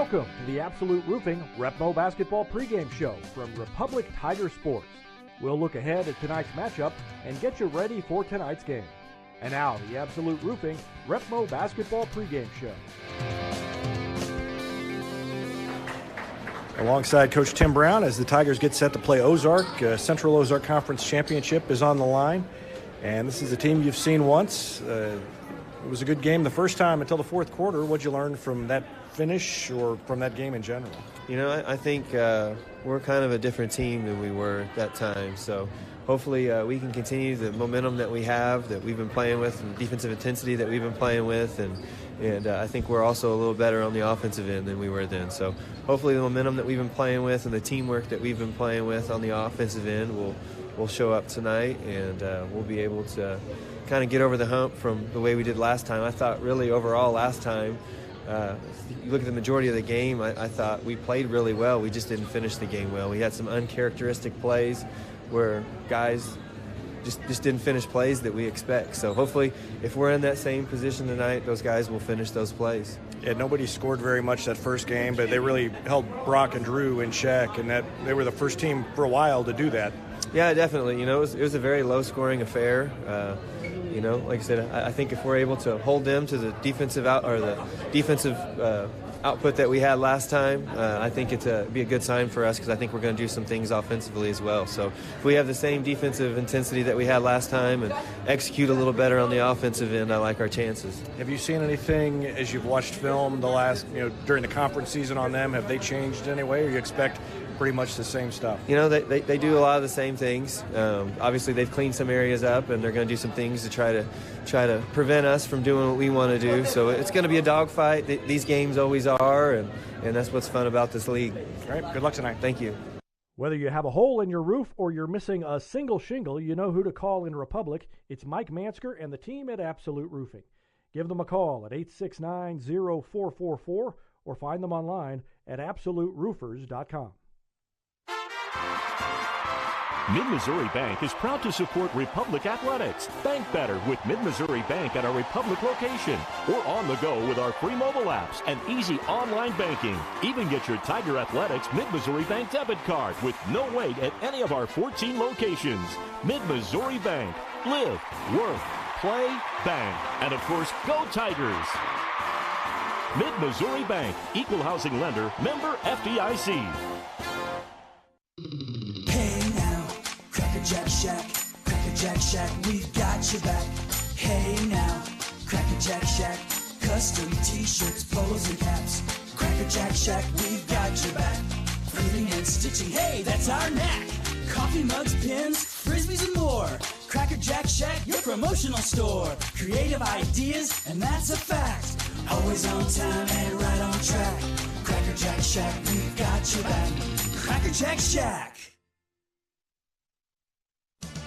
Welcome to the Absolute Roofing Repmo Basketball Pregame Show from Republic Tiger Sports. We'll look ahead at tonight's matchup and get you ready for tonight's game. And now, the Absolute Roofing Repmo Basketball Pregame Show. Alongside Coach Tim Brown as the Tigers get set to play Ozark. Central Ozark Conference Championship is on the line. And this is a team you've seen once. It was a good game the first time until the fourth quarter. What'd you learn from that finish or from that game in general? You know, I think we're kind of a different team than we were at that time. So hopefully we can continue the momentum that we have, that we've been playing with, and defensive intensity that we've been playing with. And I think we're also a little better on the offensive end than we were then. So hopefully the momentum that we've been playing with and the teamwork that we've been playing with on the offensive end will show up tonight, and we'll be able to kind of get over the hump from the way we did last time. I thought really overall last time, you look at the majority of the game, I thought we played really well. We just didn't finish the game well. We had some uncharacteristic plays where guys just didn't finish plays that we expect. So hopefully if we're in that same position tonight, those guys will finish those plays. Yeah, nobody scored very much that first game, but they really held Brock and Drew in check, and that they were the first team for a while to do that. Yeah, definitely. You know, it was a very low-scoring affair. You know, like I said, I think if we're able to hold them to the defensive output that we had last time, I think it'd be a good sign for us, because I think we're going to do some things offensively as well. So if we have the same defensive intensity that we had last time and execute a little better on the offensive end, I like our chances. Have you seen anything as you've watched film during the conference season on them? Have they changed in any way, or you expect pretty much the same stuff? You know, they do a lot of the same things. Obviously, they've cleaned some areas up, and they're going to do some things to try to prevent us from doing what we want to do. So it's going to be a dogfight. These games always are, and that's what's fun about this league. All right, good luck tonight. Thank you. Whether you have a hole in your roof or you're missing a single shingle, you know who to call in Republic. It's Mike Mansker and the team at Absolute Roofing. Give them a call at 869-0444 or find them online at absoluteroofers.com. Mid-Missouri Bank is proud to support Republic Athletics. Bank better with Mid-Missouri Bank at our Republic location, or on the go with our free mobile apps and easy online banking. Even get your Tiger Athletics Mid-Missouri Bank debit card with no wait at any of our 14 locations. Mid-Missouri Bank. Live, work, play, bank. And of course, go Tigers! Mid-Missouri Bank. Equal housing lender. Member FDIC. Jack Shack, Cracker Jack Shack, we've got your back. Hey now, Cracker Jack Shack, custom t-shirts, polos and caps. Cracker Jack Shack, we've got your back. Printing and stitching, hey, that's our knack. Coffee mugs, pins, frisbees and more. Cracker Jack Shack, your promotional store. Creative ideas, and that's a fact. Always on time and right on track. Cracker Jack Shack, we've got your back. Cracker Jack Shack.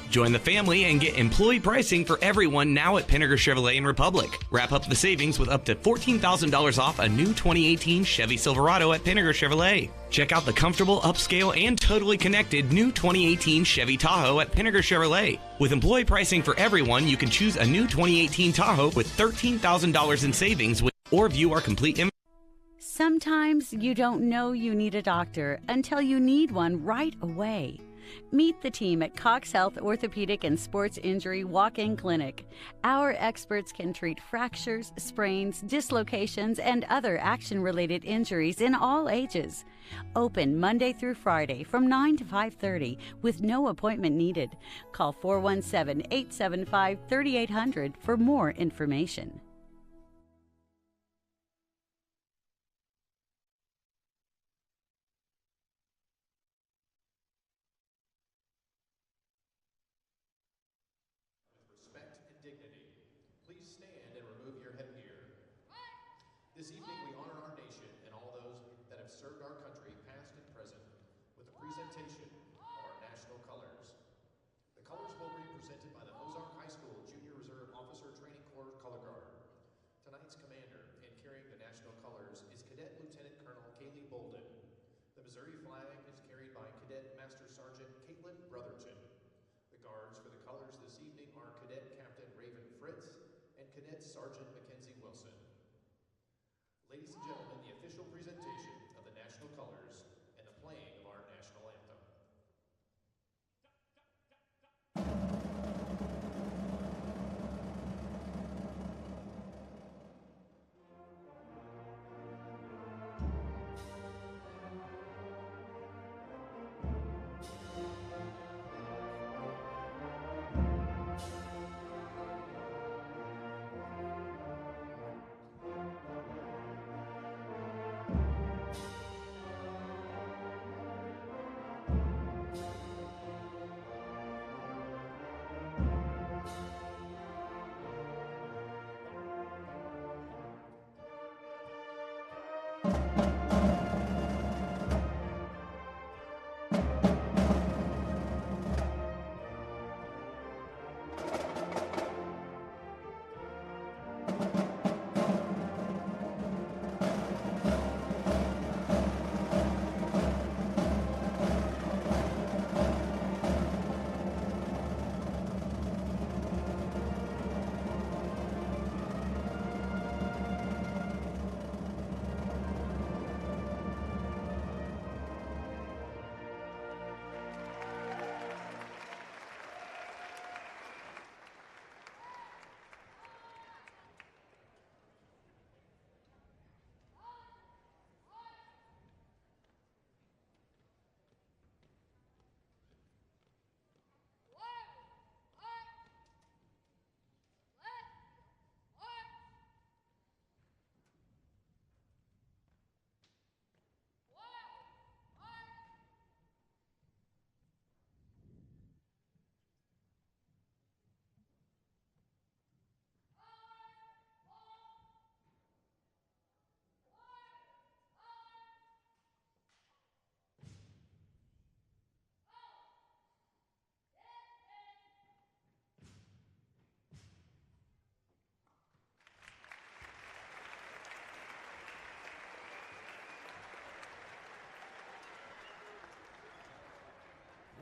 Join the family and get employee pricing for everyone now at Pinnaker Chevrolet in Republic. Wrap up the savings with up to $14,000 off a new 2018 Chevy Silverado at Pinnaker Chevrolet. Check out the comfortable, upscale, and totally connected new 2018 Chevy Tahoe at Pinnaker Chevrolet. With employee pricing for everyone, you can choose a new 2018 Tahoe with $13,000 in savings or view our complete inventory. Sometimes you don't know you need a doctor until you need one right away. Meet the team at Cox Health Orthopedic and Sports Injury Walk-In Clinic. Our experts can treat fractures, sprains, dislocations, and other action-related injuries in all ages. Open Monday through Friday from 9 to 5:30 with no appointment needed. Call 417-875-3800 for more information. This evening we honor our nation and all those that have served our country past and present with a presentation of our national colors. The colors will be presented by the Ozark High School Junior Reserve Officer Training Corps Color Guard. Tonight's commander in carrying the national colors is Cadet Lieutenant Colonel Kaylee Bolden. The Missouri flag is carried by Cadet Master Sergeant Caitlin Brotherton. The guards for the colors this evening are Cadet Captain Raven Fritz and Cadet Sergeant Mackenzie Wilson. Ladies and gentlemen, the official presentation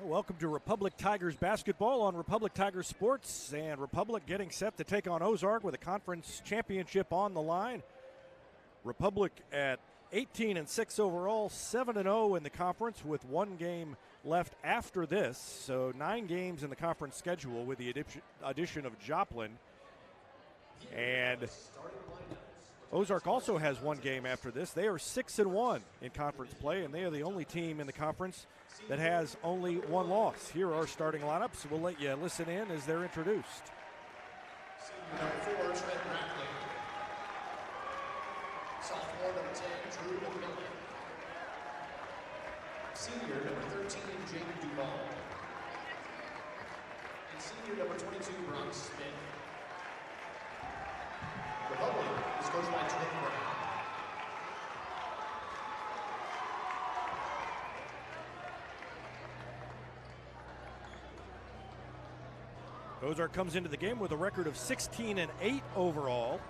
Welcome to Republic Tigers basketball on Republic Tigers Sports, and Republic getting set to take on Ozark with a conference championship on the line. Republic at 18-6 overall, 7-0 in the conference with one game left after this, so 9 games in the conference schedule with the addition of Joplin. And Ozark also has one game after this. They are 6-1 in conference play, and they are the only team in the conference that has only one loss. Here are our starting lineups. We'll let you listen in as they're introduced. Senior number 4, Trent Rackley. Sophomore number 10, Drew McMillan. Senior number 13, Jaden Duvall. And senior number 22, Brock Smith. Republic is coached by Trent Brown. Ozark comes into the game with a record of 16-8 overall.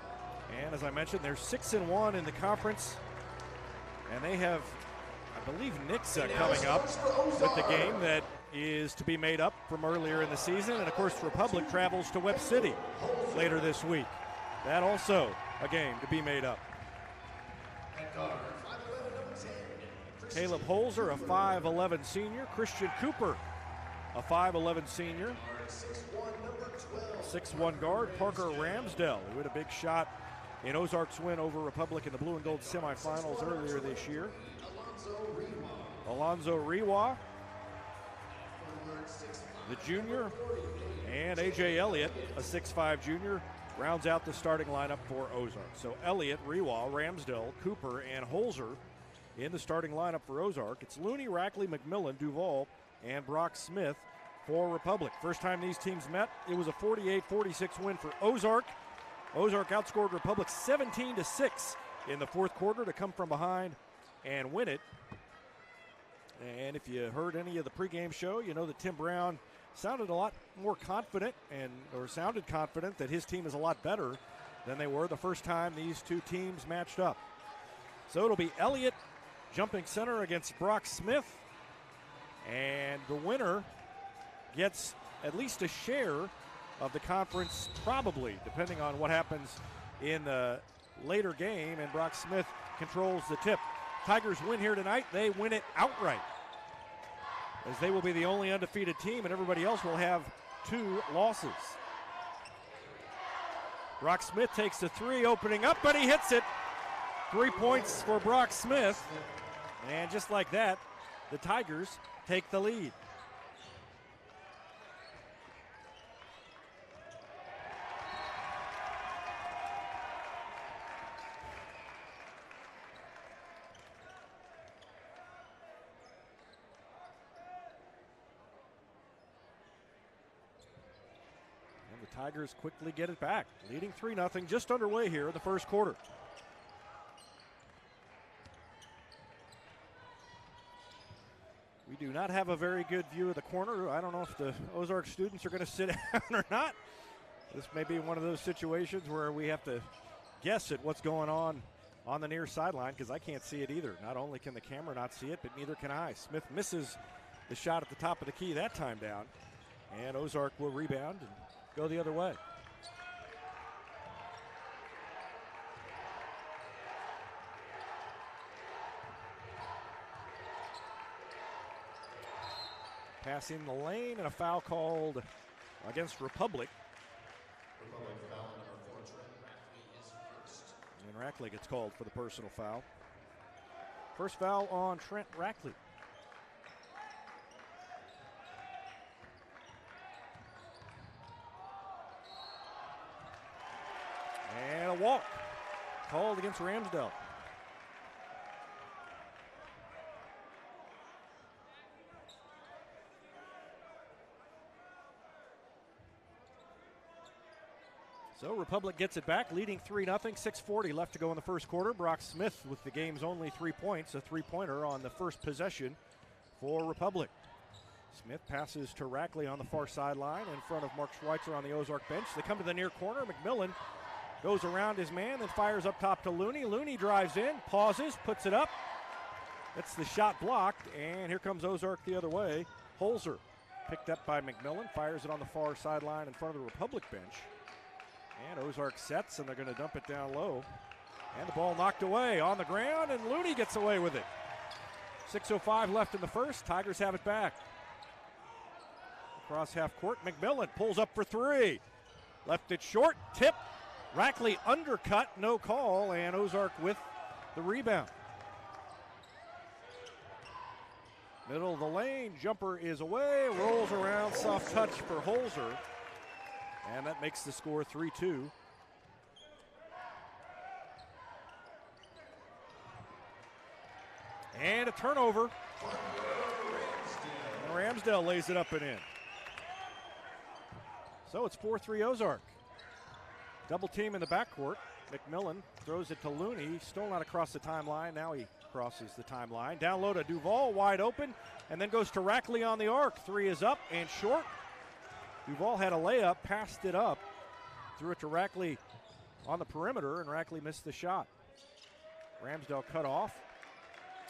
And as I mentioned, they're 6-1 in the conference. And they have, I believe, Nixa coming up with the game that is to be made up from earlier in the season. And of course, Republic travels to Webb City later this week. That also a game to be made up. Caleb Holzer, a 5'11 senior. Christian Cooper, a 5'11 senior. 6'1 guard, Parker Ramsdell, who had a big shot in Ozark's win over Republic in the blue and gold semifinals earlier this year. Alonzo Rewa, the junior, and A.J. Elliott, a 6'5 junior, rounds out the starting lineup for Ozark. So Elliott, Rewa, Ramsdell, Cooper, and Holzer in the starting lineup for Ozark. It's Looney, Rackley, McMillan, Duvall, and Brock Smith for Republic. First time these teams met, it was a 48-46 win for Ozark. Ozark outscored Republic 17-6 in the fourth quarter to come from behind and win it. And if you heard any of the pregame show, you know that Tim Brown sounded a lot more confident sounded confident that his team is a lot better than they were the first time these two teams matched up. So it'll be Elliott jumping center against Brock Smith, and the winner gets at least a share of the conference, probably, depending on what happens in the later game, and Brock Smith controls the tip. Tigers win here tonight. They win it outright, as they will be the only undefeated team, and everybody else will have 2 losses. Brock Smith takes the 3, opening up, but he hits it. 3 points for Brock Smith, and just like that, the Tigers take the lead. The Tigers quickly get it back, leading 3-0, just underway here in the first quarter. We do not have a very good view of the corner. I don't know if the Ozark students are going to sit down or not. This may be one of those situations where we have to guess at what's going on the near sideline, because I can't see it either. Not only can the camera not see it, but neither can I. Smith misses the shot at the top of the key that time down, and Ozark will rebound and go the other way. Pass in the lane, and a foul called against Republic. Republic foul number 4, Trent Rackley is first. And Rackley gets called for the personal foul. First foul on Trent Rackley. And a walk called against Ramsdell. So Republic gets it back, leading 3-0, 6:40 left to go in the first quarter. Brock Smith with the game's only 3 points, a three-pointer on the first possession for Republic. Smith passes to Rackley on the far sideline in front of Mark Schweitzer on the Ozark bench. They come to the near corner. McMillan goes around his man, then fires up top to Looney. Looney drives in, pauses, puts it up. That's the shot blocked, and here comes Ozark the other way. Holzer picked up by McMillan, fires it on the far sideline in front of the Republic bench. And Ozark sets, and they're going to dump it down low. And the ball knocked away on the ground, and Looney gets away with it. 6:05 left in the first. Tigers have it back. Across half court, McMillan pulls up for three. Left it short, tip. Rackley undercut, no call, and Ozark with the rebound. Middle of the lane, jumper is away, rolls around, soft touch for Holzer. And that makes the score 3-2. And a turnover. And Ramsdale lays it up and in. So it's 4-3 Ozark. Double team in the backcourt. McMillan throws it to Looney. Still not across the timeline. Now he crosses the timeline. Down low to Duval, wide open, and then goes to Rackley on the arc. Three is up and short. Duval had a layup, passed it up, threw it to Rackley on the perimeter, and Rackley missed the shot. Ramsdale cut off,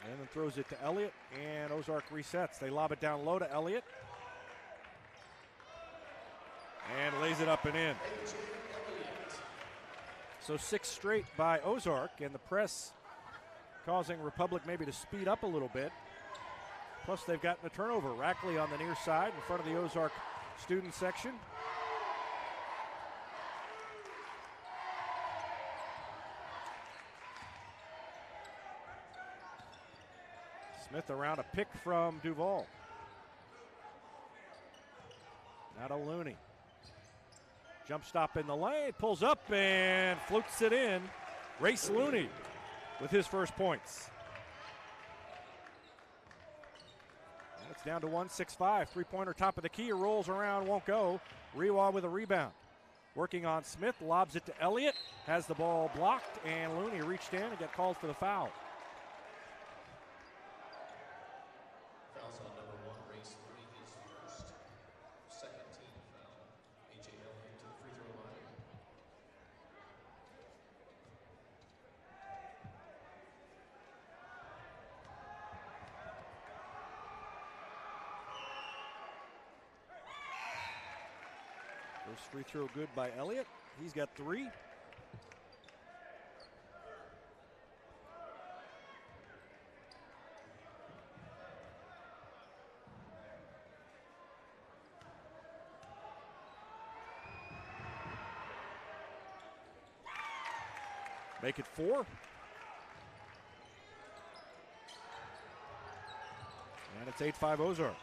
and then throws it to Elliott, and Ozark resets. They lob it down low to Elliott, and lays it up and in. So 6 straight by Ozark, and the press causing Republic maybe to speed up a little bit. Plus they've gotten a turnover. Rackley on the near side in front of the Ozark student section. Smith around a pick from Duval. Now to Looney. Jump stop in the lane, pulls up and floats it in. Race Looney with his first points. And it's down to 1-6-5. Three-pointer top of the key, rolls around, won't go. Rewa with a rebound. Working on Smith, lobs it to Elliott, has the ball blocked, and Looney reached in and got called for the foul. Fouls on number 1, Race Looney, his first. Second team foul. A.J. Elliott to the free throw line. First free throw good by Elliott. He's got 3. Make it 4. And it's 8-5 Ozark.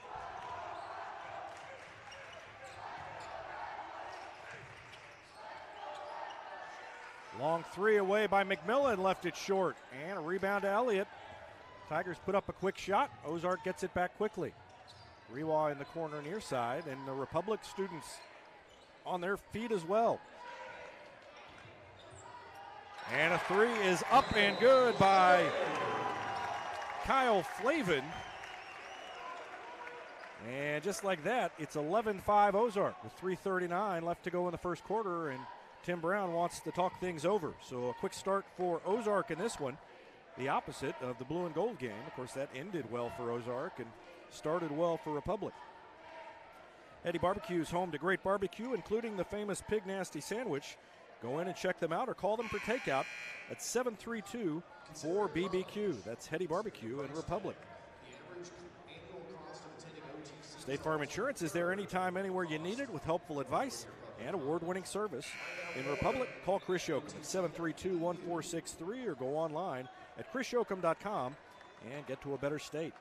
Long 3 away by McMillan, left it short. And a rebound to Elliott. Tigers put up a quick shot. Ozark gets it back quickly. Rewa in the corner near side, and the Republic students on their feet as well. And a 3 is up and good by Kyle Flavin. And just like that, it's 11-5 Ozark with 3:39 left to go in the first quarter, and Tim Brown wants to talk things over. So a quick start for Ozark in this one. The opposite of the blue and gold game. Of course, that ended well for Ozark and started well for Republic. Eddie Barbecue is home to great barbecue, including the famous Pig Nasty Sandwich. Go in and check them out or call them for takeout at 732-4BBQ. That's Hetty Barbecue in Republic. State Farm Insurance is there anytime, anywhere you need it with helpful advice and award-winning service. In Republic, call Chris Yoakum at 732-1463 or go online at chrisyoakum.com and get to a better state.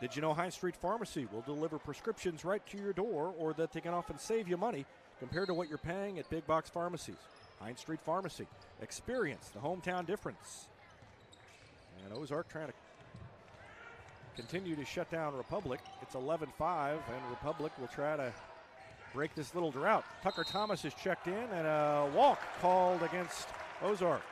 Did you know Hines Street Pharmacy will deliver prescriptions right to your door, or that they can often save you money compared to what you're paying at big box pharmacies? Hines Street Pharmacy. Experience the hometown difference. And Ozark trying to continue to shut down Republic. It's 11-5, and Republic will try to break this little drought. Tucker Thomas is checked in, and a walk called against Ozark.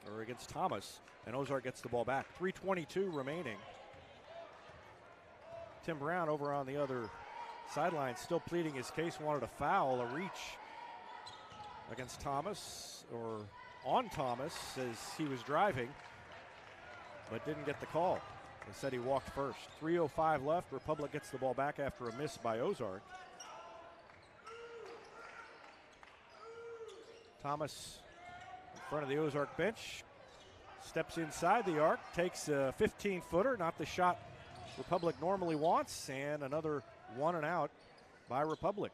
Or against Thomas, and Ozark gets the ball back. 3:22 remaining. Tim Brown over on the other sideline still pleading his case, wanted a foul, a reach against Thomas, or on Thomas as he was driving, but didn't get the call. They said he walked first. 3:05 left. Republic gets the ball back after a miss by Ozark. Thomas in front of the Ozark bench. Steps inside the arc, takes a 15-footer, not the shot Republic normally wants, and another 1 and out by Republic.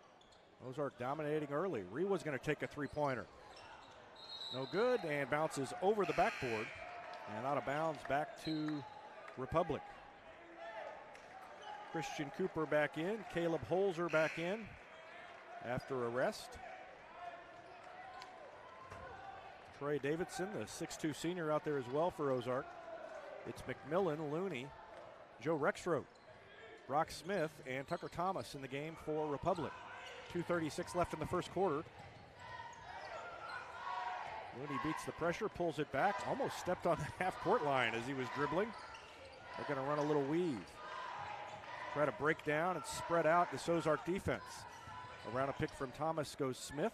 Ozark dominating early. Rewa's going to take a three-pointer. No good, and bounces over the backboard and out of bounds back to Republic. Christian Cooper back in. Caleb Holzer back in after a rest. Trey Davidson, the 6'2 senior, out there as well for Ozark. It's McMillan, Looney, Joe Rexroth, Brock Smith, and Tucker Thomas in the game for Republic. 2:36 left in the first quarter. Looney beats the pressure, pulls it back, almost stepped on the half-court line as he was dribbling. They're going to run a little weave. Try to break down and spread out this Ozark defense. Around a pick from Thomas goes Smith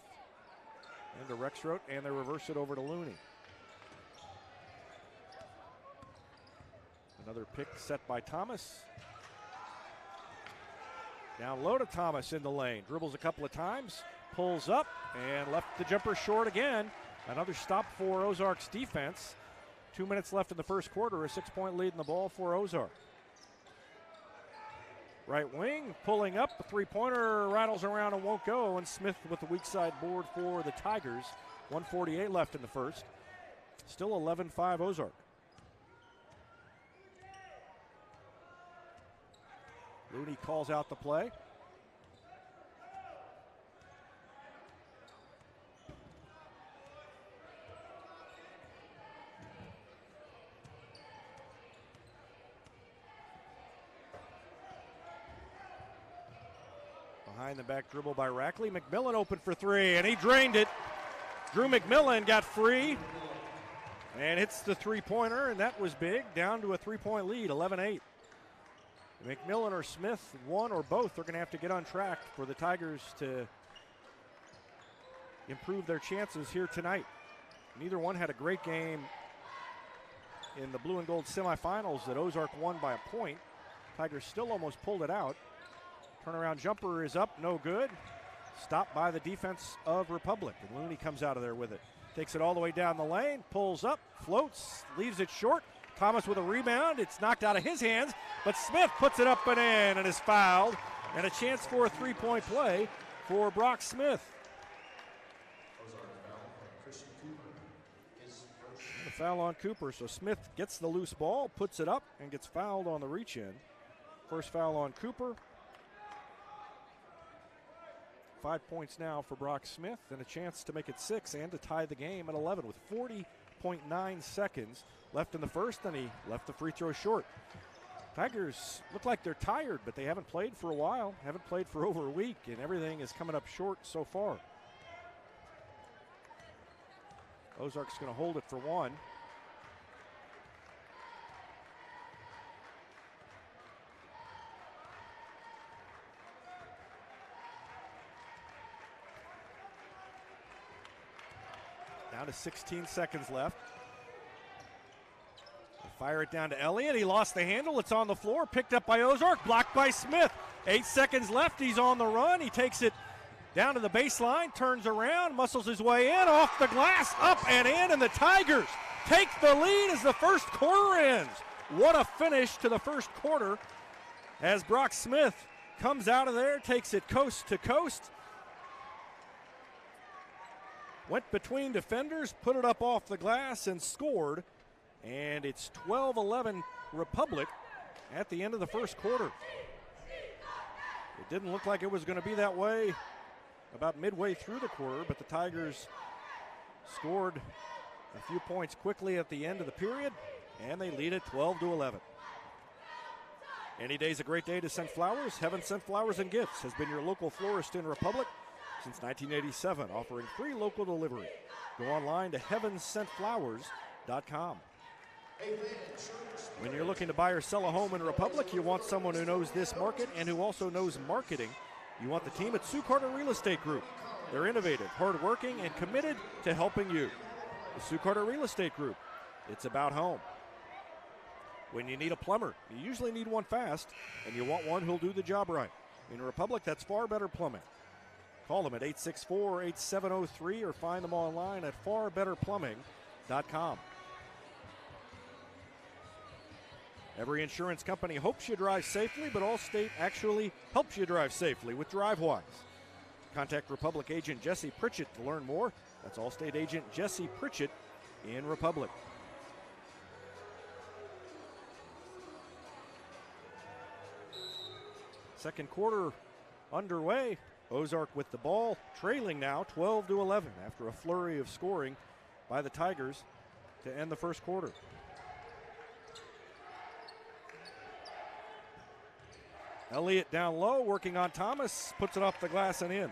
into Rexroth, and they reverse it over to Looney. Another pick set by Thomas. Down low to Thomas in the lane. Dribbles a couple of times, pulls up, and left the jumper short again. Another stop for Ozark's defense. 2 minutes left in the first quarter, a 6-point lead in the ball for Ozark. Right wing, pulling up, a three-pointer rattles around and won't go, and Smith with the weak side board for the Tigers. 1:48 left in the first. Still 11-5 Ozark. Looney calls out the play. Behind the back dribble by Rackley. McMillan open for three, and he drained it. Drew McMillan got free and hits the three-pointer, and that was big. Down to a three-point lead, 11-8. McMillan or Smith, one or both, are going to have to get on track for the Tigers to improve their chances here tonight. Neither one had a great game in the blue and gold semifinals that Ozark won by a point. Tigers still almost pulled it out. Turnaround jumper is up, no good. Stopped by the defense of Republic, and Looney comes out of there with it. Takes it all the way down the lane, pulls up, floats, leaves it short. Thomas with a rebound. It's knocked out of his hands, but Smith puts it up and in and is fouled. And a chance for a three-point play for Brock Smith. The foul on Cooper, so Smith gets the loose ball, puts it up, and gets fouled on the reach-in. First foul on Cooper. 5 points now for Brock Smith, and a chance to make it 6 and to tie the game at 11 with 40.9 seconds left in the first, and he left the free throw short. Tigers look like they're tired, but they haven't played for a while, haven't played for over a week, and everything is coming up short so far. Ozark's going to hold it for one. Down to 16 seconds left. They fire it down to Elliott. He lost the handle. It's on the floor. Picked up by Ozark. Blocked by Smith. 8 seconds left. He's on the run. He takes it down to the baseline. Turns around. Muscles his way in. Off the glass. Up and in. And the Tigers take the lead as the first quarter ends. What a finish to the first quarter as Brock Smith comes out of there. Takes it coast to coast. Went between defenders, put it up off the glass, and scored. And it's 12-11 Republic at the end of the first quarter. It didn't look like it was going to be that way about midway through the quarter, but the Tigers scored a few points quickly at the end of the period, and they lead it 12-11. Any day's a great day to send flowers. Heaven Sent Flowers and Gifts has been your local florist in Republic since 1987, offering free local delivery. Go online to heavensentflowers.com. When you're looking to buy or sell a home in Republic, you want someone who knows this market and who also knows marketing. You want the team at Sue Carter Real Estate Group. They're innovative, hardworking, and committed to helping you. The Sue Carter Real Estate Group. It's about home. When you need a plumber, you usually need one fast, and you want one who'll do the job right. In Republic, that's Far Better Plumbing. Call them at 864-8703 or find them online at farbetterplumbing.com. Every insurance company hopes you drive safely, but Allstate actually helps you drive safely with DriveWise. Contact Republic agent Jesse Pritchett to learn more. That's Allstate agent Jesse Pritchett in Republic. Second quarter underway. Ozark with the ball, trailing now 12-11 after a flurry of scoring by the Tigers to end the first quarter. Elliott down low, working on Thomas, puts it off the glass and in.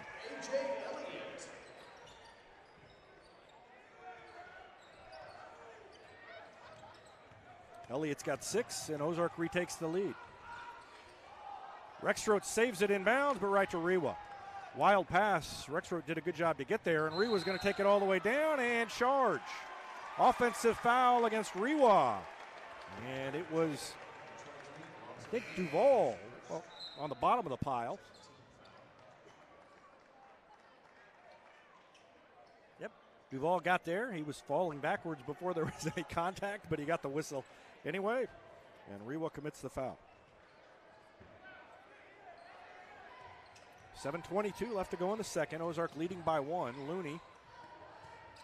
Elliott's got 6, and Ozark retakes the lead. Rexroth saves it inbounds, but right to Rewa. Wild pass. Rexroth did a good job to get there, and Rewa's going to take it all the way down and charge. Offensive foul against Rewa. And it was, I think, Duvall on the bottom of the pile. Yep, Duvall got there. He was falling backwards before there was any contact, but he got the whistle anyway, and Rewa commits the foul. 7:22 left to go in the second. Ozark leading by 1. Looney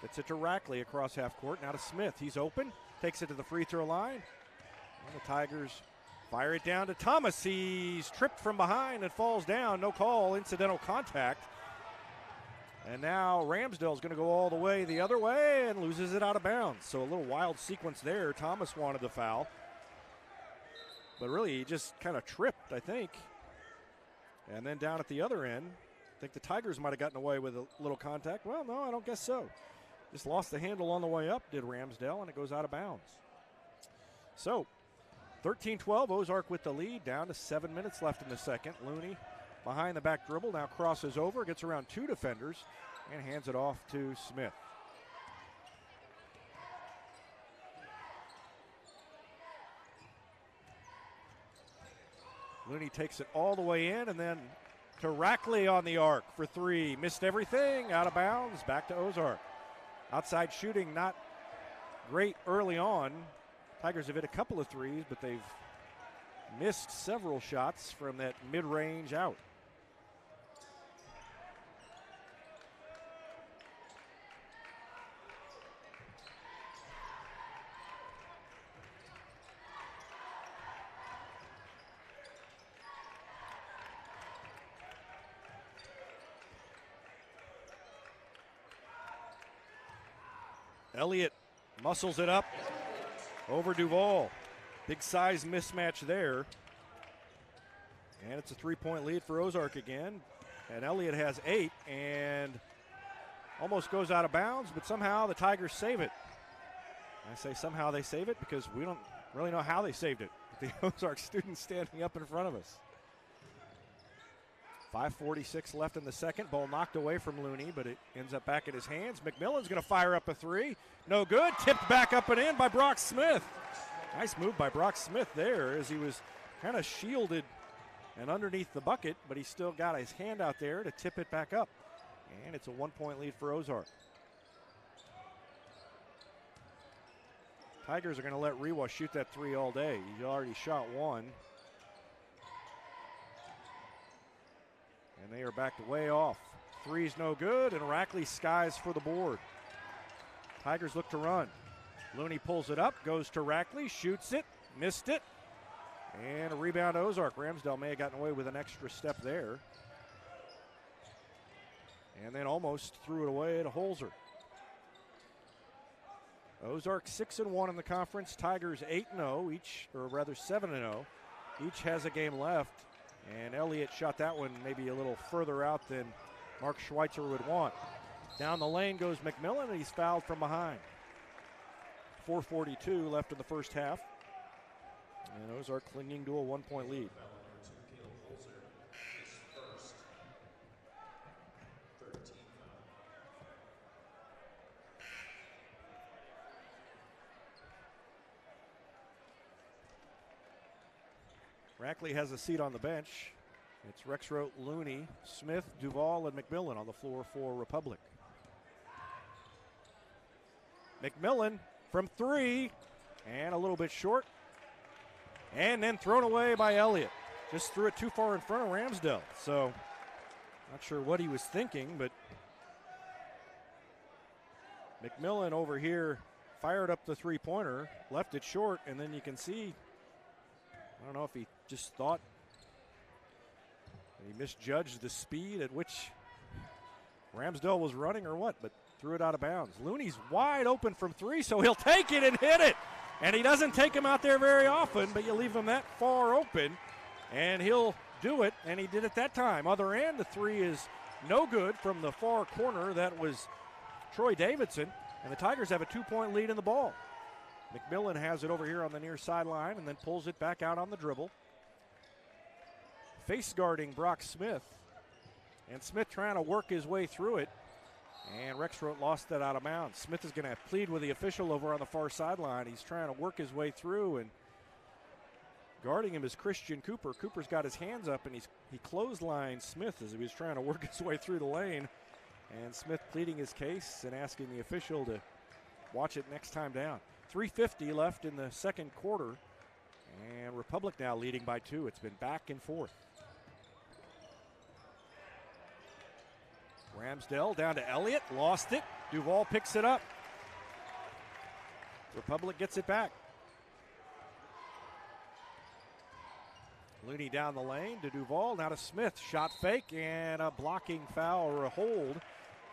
gets it to Rackley across half court. Now to Smith. He's open. Takes it to the free throw line. And the Tigers fire it down to Thomas. He's tripped from behind and falls down. No call. Incidental contact. And now Ramsdale's going to go all the way the other way and loses it out of bounds. So a little wild sequence there. Thomas wanted the foul. But really, he just kind of tripped, I think. And then down at the other end, I think the Tigers might have gotten away with a little contact. Well, no, I don't guess so. Just lost the handle on the way up, did Ramsdale, and it goes out of bounds. So, 13-12, Ozark with the lead, down to 7 minutes left in the second. Looney behind the back dribble, now crosses over, gets around 2 defenders, and hands it off to Smith. Looney takes it all the way in, and then to Rackley on the arc for 3. Missed everything, out of bounds, back to Ozark. Outside shooting not great early on. Tigers have hit a couple of threes, but they've missed several shots from that mid-range out. Elliott muscles it up over Duvall. Big size mismatch there. And it's a 3-point lead for Ozark again. And Elliott has 8 and almost goes out of bounds, but somehow the Tigers save it. I say somehow they save it because we don't really know how they saved it. The Ozark students standing up in front of us. 5:46 left in the second. Ball knocked away from Looney, but it ends up back in his hands. McMillan's going to fire up a 3. No good. Tipped back up and in by Brock Smith. Nice move by Brock Smith there as he was kind of shielded and underneath the bucket, but he still got his hand out there to tip it back up. And it's a 1-point lead for Ozark. Tigers are going to let Rewa shoot that 3 all day. He already shot 1. And they are backed way off. 3's no good, and Rackley skies for the board. Tigers look to run. Looney pulls it up, goes to Rackley, shoots it, missed it. And a rebound to Ozark. Ramsdale may have gotten away with an extra step there. And then almost threw it away to Holzer. Ozark 6-1 in the conference. Tigers 8-0, each, or rather 7-0. Each has a game left. And Elliott shot that one maybe a little further out than Mark Schweitzer would want. Down the lane goes McMillan, and he's fouled from behind. 4:42 left in the first half. And Ozark clinging to a 1-point lead. Rackley has a seat on the bench. It's Rexroth, Looney, Smith, Duvall, and McMillan on the floor for Republic. McMillan from three, and a little bit short. And then thrown away by Elliott. Just threw it too far in front of Ramsdell. So, not sure what he was thinking, but McMillan over here fired up the three-pointer, left it short, and then you can see, I don't know if he just thought he misjudged the speed at which Ramsdell was running or what, but threw it out of bounds. Looney's wide open from three, so he'll take it and hit it. And he doesn't take him out there very often, but you leave him that far open, and he'll do it, and he did it that time. Other end, the three is no good from the far corner. That was Troy Davidson, and the Tigers have a 2-point lead in the ball. McMillan has it over here on the near sideline and then pulls it back out on the dribble. Face guarding Brock Smith, and Smith trying to work his way through it, and Rexroth lost that out of bounds. Smith is going to plead with the official over on the far sideline. He's trying to work his way through, and guarding him is Christian Cooper. Cooper's got his hands up, and he clotheslined Smith as he was trying to work his way through the lane. And Smith pleading his case and asking the official to watch it next time down. 3:50 left in the second quarter, and Republic now leading by 2. It's been back and forth. Ramsdell down to Elliott, lost it. Duvall picks it up. Republic gets it back. Looney down the lane to Duvall, now to Smith. Shot fake and a blocking foul or a hold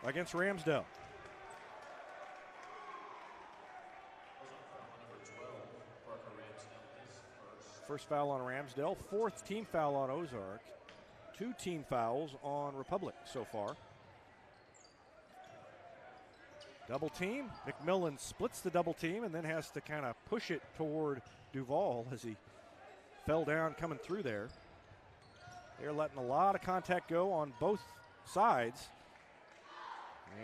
against Ramsdell. First foul on Ramsdell, 4th team foul on Ozark. 2 team fouls on Republic so far. Double team. McMillan splits the double team and then has to kind of push it toward Duvall as he fell down coming through there. They're letting a lot of contact go on both sides.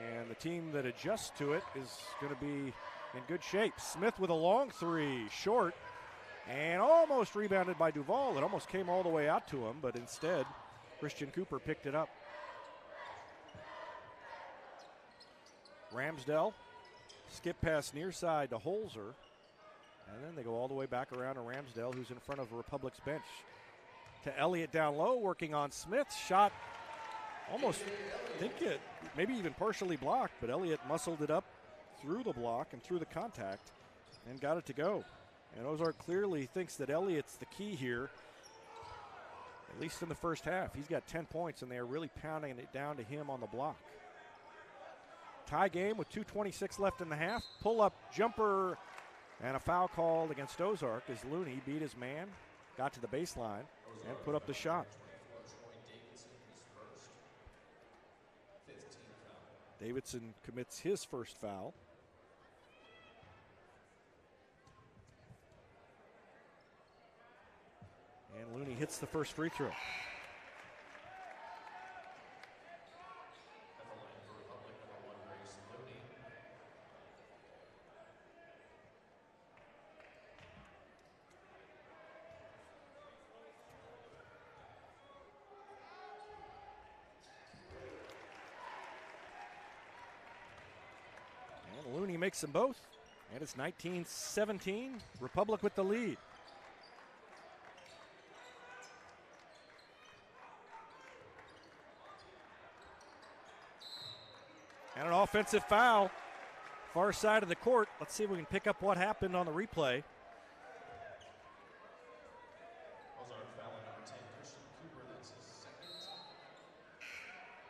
And the team that adjusts to it is going to be in good shape. Smith with a long three, short, and almost rebounded by Duvall. It almost came all the way out to him, but instead, Christian Cooper picked it up. Ramsdell, skip pass near side to Holzer, and then they go all the way back around to Ramsdell, who's in front of Republic's bench. To Elliott down low, working on Smith. Shot almost, I think it maybe even partially blocked, but Elliott muscled it up through the block and through the contact and got it to go. And Ozark clearly thinks that Elliott's the key here, at least in the first half. He's got 10 points, and they are really pounding it down to him on the block. Tie game with 2:26 left in the half. Pull-up jumper and a foul called against Ozark as Looney beat his man, got to the baseline, and put up the shot. Davidson commits his first foul. And Looney hits the first free throw. And Looney makes them both. And it's 19-17. Republic with the lead. And an offensive foul, far side of the court. Let's see if we can pick up what happened on the replay.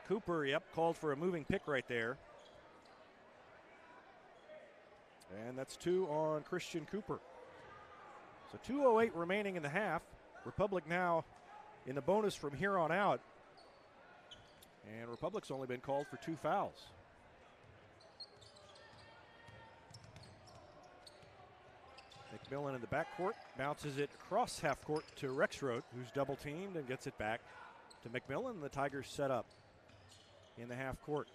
Cooper, yep, called for a moving pick right there. And that's 2 on Christian Cooper. So 2:08 remaining in the half. Republic now in the bonus from here on out. And Republic's only been called for 2 fouls. McMillan in the backcourt, bounces it across half court to Rexroth, who's double teamed and gets it back to McMillan. The Tigers set up in the half court.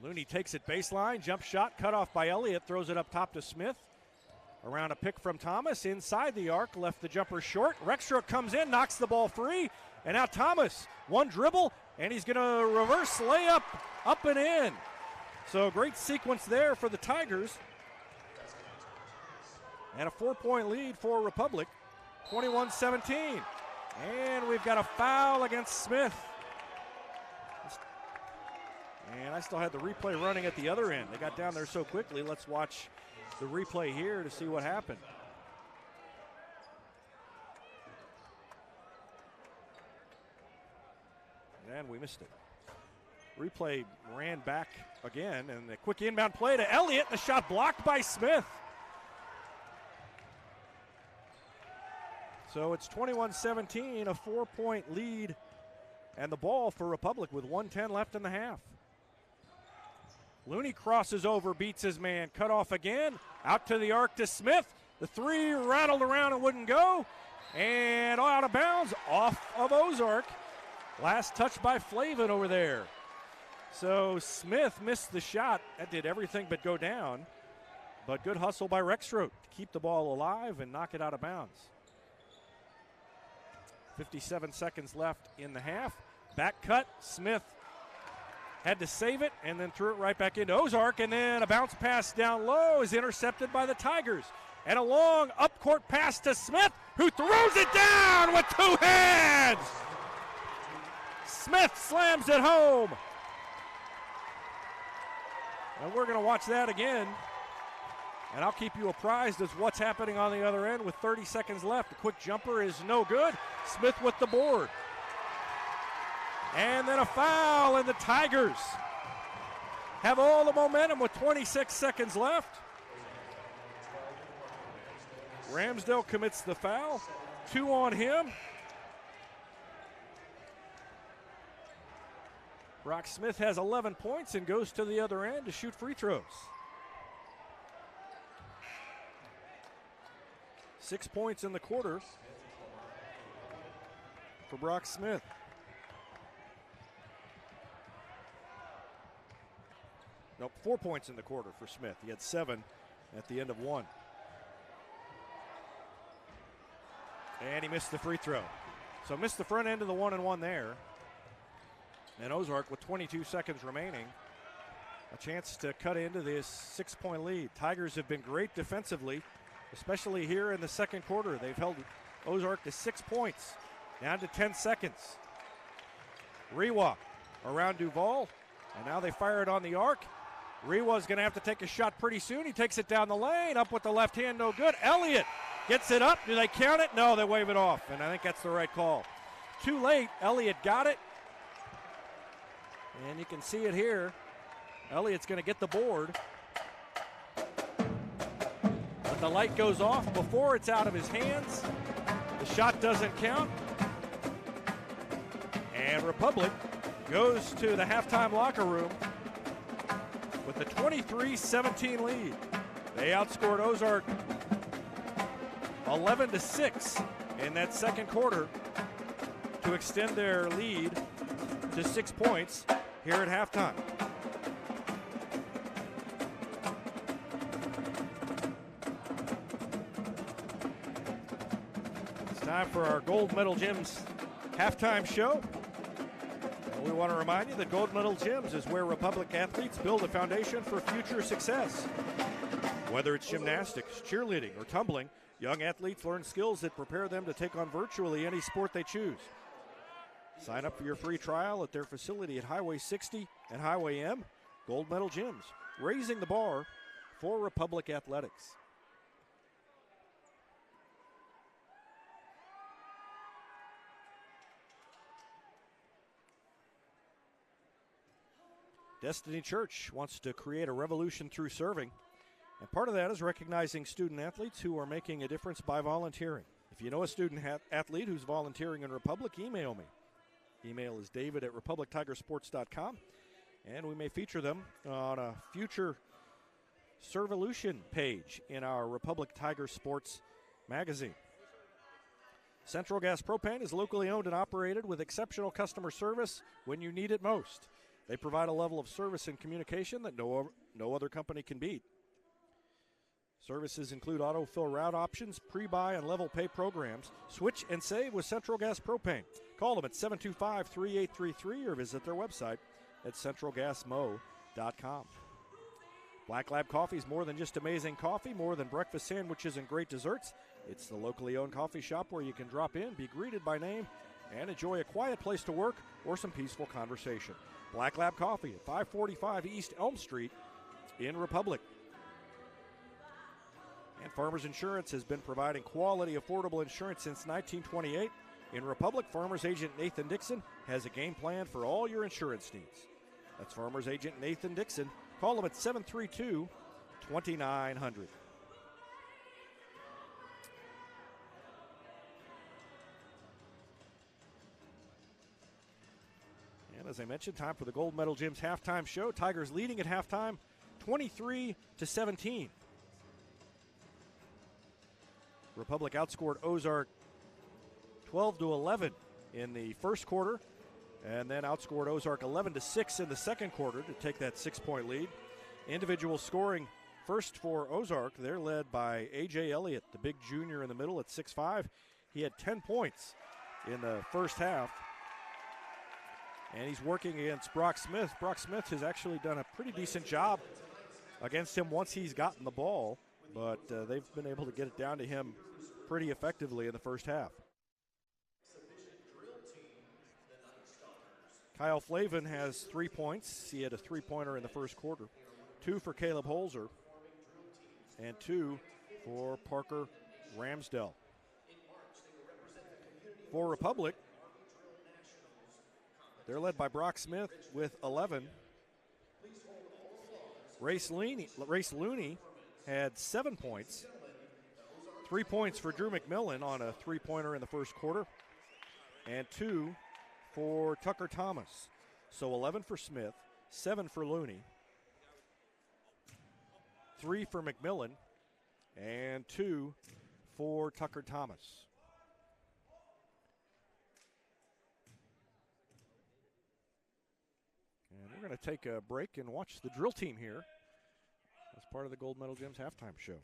Looney takes it baseline, jump shot, cut off by Elliott, throws it up top to Smith. Around a pick from Thomas, inside the arc, left the jumper short. Rexroth comes in, knocks the ball free, and now Thomas, one dribble, and he's going to reverse layup, up and in. So great sequence there for the Tigers. And a 4-point lead for Republic, 21-17. And we've got a foul against Smith. And I still had the replay running at the other end. They got down there so quickly. Let's watch the replay here to see what happened. And we missed it. Replay ran back again, and the quick inbound play to Elliott. The shot blocked by Smith. So it's 21-17, a 4-point lead, and the ball for Republic with 1:10 left in the half. Looney crosses over, beats his man, cut off again, out to the arc to Smith. The three rattled around and wouldn't go, and out of bounds, off of Ozark. Last touch by Flavin over there. So Smith missed the shot. That did everything but go down, but good hustle by Rexroth to keep the ball alive and knock it out of bounds. 57 seconds left in the half. Back cut, Smith had to save it and then threw it right back into Ozark, and then a bounce pass down low is intercepted by the Tigers. And a long up-court pass to Smith, who throws it down with two hands. Smith slams it home. And we're going to watch that again. And I'll keep you apprised as what's happening on the other end with 30 seconds left. The quick jumper is no good. Smith with the board. And then a foul, and the Tigers have all the momentum with 26 seconds left. Ramsdale commits the foul. 2 on him. Brock Smith has 11 points and goes to the other end to shoot free throws. 6 points in the quarter for Brock Smith. Nope, 4 points in the quarter for Smith. He had 7 at the end of 1. And he missed the free throw. So missed the front end of the 1-and-1 there. And Ozark with 22 seconds remaining, a chance to cut into this 6-point lead. Tigers have been great defensively, especially here in the second quarter. They've held Ozark to 6 points, down to 10 seconds. Rewa around Duval, and now they fire it on the arc. Rewa's going to have to take a shot pretty soon. He takes it down the lane, up with the left hand, no good. Elliott gets it up. Do they count it? No, they wave it off, and I think that's the right call. Too late. Elliott got it, and you can see it here. Elliott's going to get the board. But the light goes off before it's out of his hands. The shot doesn't count. And Republic goes to the halftime locker room with a 23-17 lead. They outscored Ozark 11-6 in that second quarter to extend their lead to 6 points here at halftime. It's time for our Gold Medal Gyms halftime show. We want to remind you that Gold Medal Gyms is where Republic athletes build a foundation for future success. Whether it's gymnastics, cheerleading, or tumbling, young athletes learn skills that prepare them to take on virtually any sport they choose. Sign up for your free trial at their facility at Highway 60 and Highway M. Gold Medal Gyms, raising the bar for Republic athletics. Destiny Church wants to create a revolution through serving, and part of that is recognizing student athletes who are making a difference by volunteering. If you know a student athlete who's volunteering in Republic, email me. Email is david@republictigersports.com, and we may feature them on a future Servolution page in our Republic Tiger Sports magazine. Central Gas Propane is locally owned and operated with exceptional customer service when you need it most. They provide a level of service and communication that no other company can beat. Services include autofill route options, pre-buy and level pay programs. Switch and save with Central Gas Propane. Call them at 725-3833 or visit their website at centralgasmo.com. Black Lab Coffee is more than just amazing coffee, more than breakfast sandwiches and great desserts. It's the locally owned coffee shop where you can drop in, be greeted by name, and enjoy a quiet place to work or some peaceful conversation. Black Lab Coffee at 545 East Elm Street in Republic. And Farmers Insurance has been providing quality, affordable insurance since 1928. In Republic, Farmers Agent Nathan Dixon has a game plan for all your insurance needs. That's Farmers Agent Nathan Dixon. Call him at 732-2900. And as I mentioned, time for the Gold Medal Gym's halftime show. Tigers leading at halftime, 23-17. Republic outscored Ozark 12-11 in the first quarter, and then outscored Ozark 11-6 in the second quarter to take that 6-point lead. Individual scoring first for Ozark. They're led by A.J. Elliott, the big junior in the middle at 6'5". He had 10 points in the first half. And he's working against Brock Smith. Brock Smith has actually done a pretty decent job against him once he's gotten the ball, but they've been able to get it down to him pretty effectively in the first half. Kyle Flavin has 3 points. He had a three-pointer in the first quarter. 2 for Caleb Holzer and 2 for Parker Ramsdell. For Republic, they're led by Brock Smith with 11. Race Looney had 7 points. 3 points for Drew McMillan on a three-pointer in the first quarter, and 2 for Tucker Thomas. So 11 for Smith, 7 for Looney, 3 for McMillan, and 2 for Tucker Thomas. And we're going to take a break and watch the drill team here as part of the Gold Medal Gym's halftime show.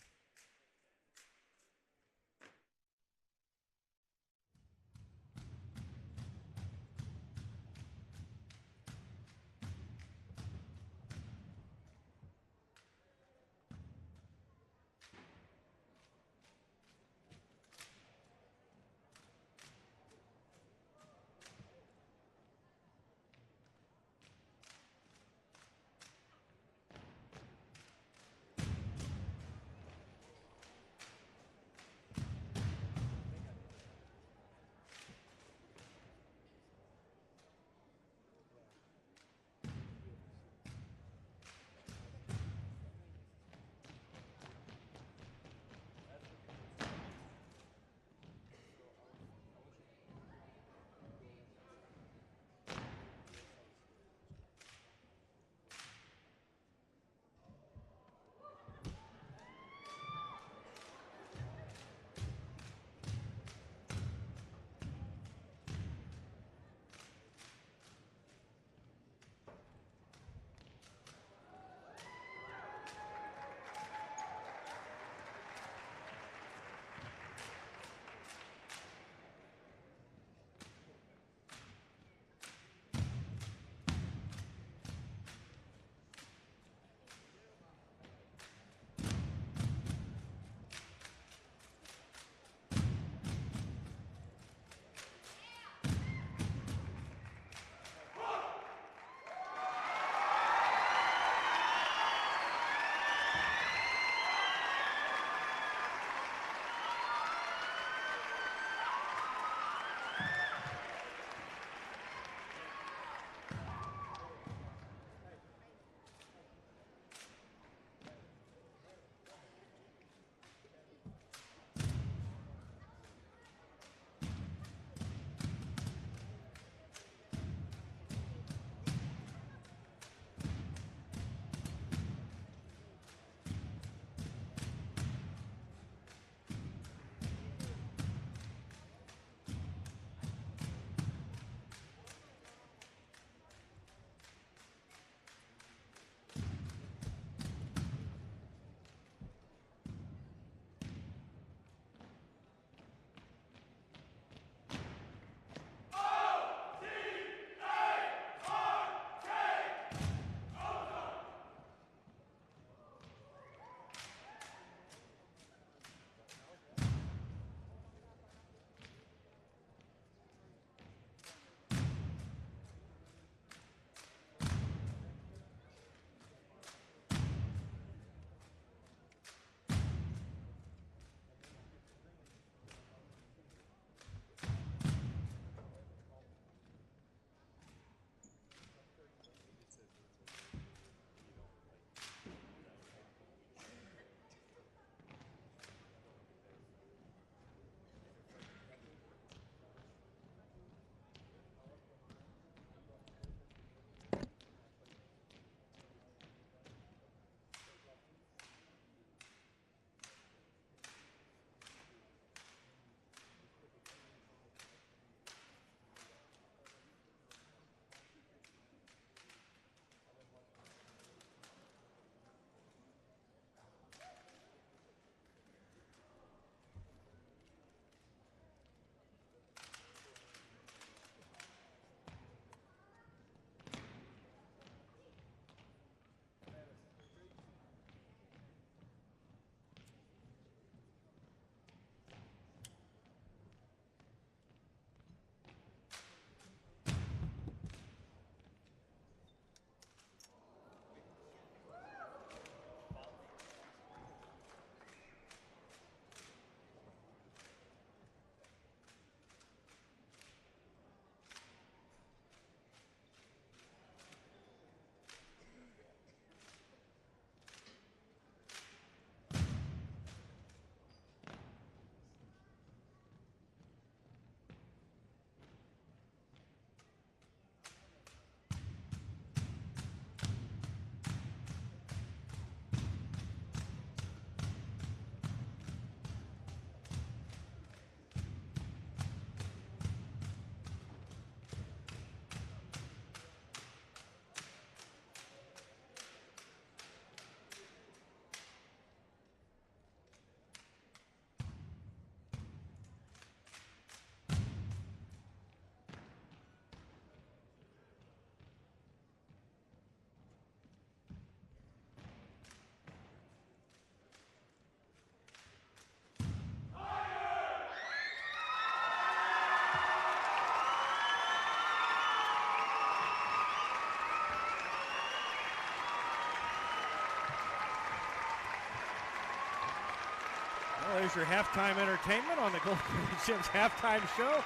there's your halftime entertainment on the Golden Gems halftime show,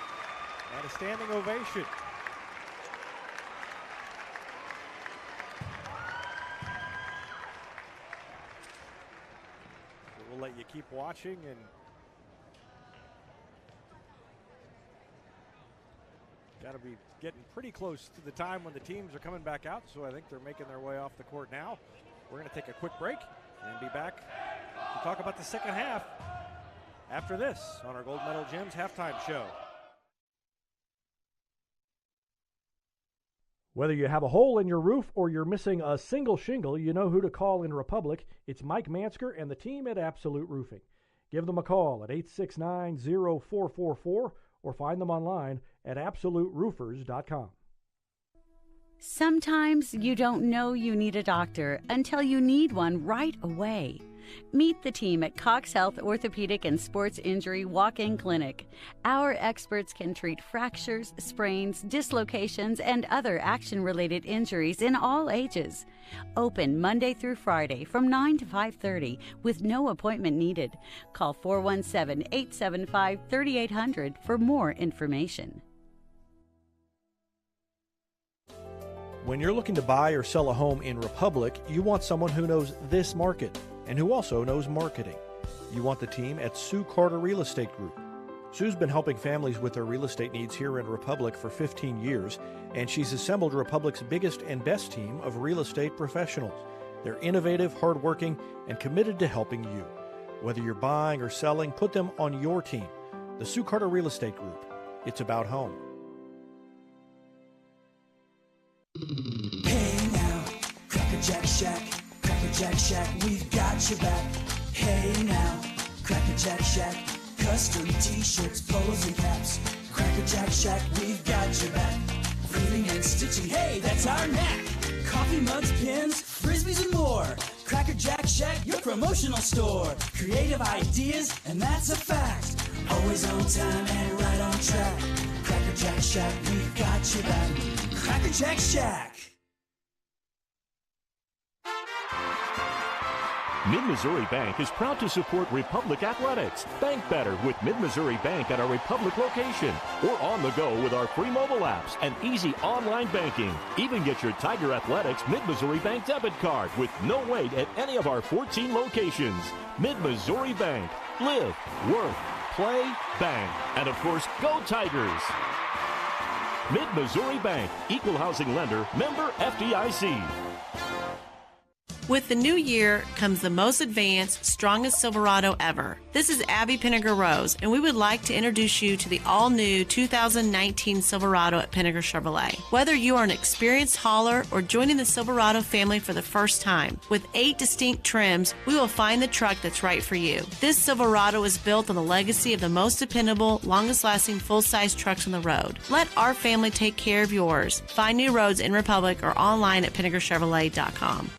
and a standing ovation. So we'll let you keep watching, and got to be getting pretty close to the time when the teams are coming back out, so I think they're making their way off the court now. We're going to take a quick break and be back to talk about the second half after this on our Gold Medal Gems halftime show. Whether you have a hole in your roof or you're missing a single shingle, you know who to call in Republic. It's Mike Mansker and the team at Absolute Roofing. Give them a call at 869-0444 or find them online at absoluteroofers.com. Sometimes you don't know you need a doctor until you need one right away. Meet the team at Cox Health Orthopedic and Sports Injury Walk-In Clinic. Our experts can treat fractures, sprains, dislocations, and other action-related injuries in all ages. Open Monday through Friday from 9 to 5:30 with no appointment needed. Call 417-875-3800 for more information. When you're looking to buy or sell a home in Republic, you want someone who knows this market and who also knows marketing. You want the team at Sue Carter Real Estate Group. Sue's been helping families with their real estate needs here in Republic for 15 years, and she's assembled Republic's biggest and best team of real estate professionals. They're innovative, hardworking, and committed to helping you. Whether you're buying or selling, put them on your team. The Sue Carter Real Estate Group. It's about home. Hey now, Cracker Jack Shack, Cracker Jack Shack, we've got your back. Hey now, Cracker Jack Shack, custom t-shirts, polos and caps. Cracker Jack Shack, we've got your back. Fitting and stitching, hey, that's our knack. Coffee mugs, pins, frisbees and more. Cracker Jack Shack, your promotional store. Creative ideas, and that's a fact. Always on time and right on track. Cracker Jack Shack, we've got your back. Cracker Jack Shack. Mid-Missouri Bank is proud to support Republic Athletics. Bank better with Mid-Missouri Bank at our Republic location or on the go with our free mobile apps and easy online banking. Even get your Tiger Athletics Mid-Missouri Bank debit card with no wait at any of our 14 locations. Mid-Missouri Bank. Live, work, play, bank. And of course, go Tigers! Mid-Missouri Bank, equal housing lender, member FDIC. With the new year comes the most advanced, strongest Silverado ever. This is Abby Pinniger Rose, and we would like to introduce you to the all-new 2019 Silverado at Pinniger Chevrolet. Whether you are an experienced hauler or joining the Silverado family for the first time, with 8 distinct trims, we will find the truck that's right for you. This Silverado is built on the legacy of the most dependable, longest-lasting full-size trucks on the road. Let our family take care of yours. Find new roads in Republic or online at PinnigerChevrolet.com.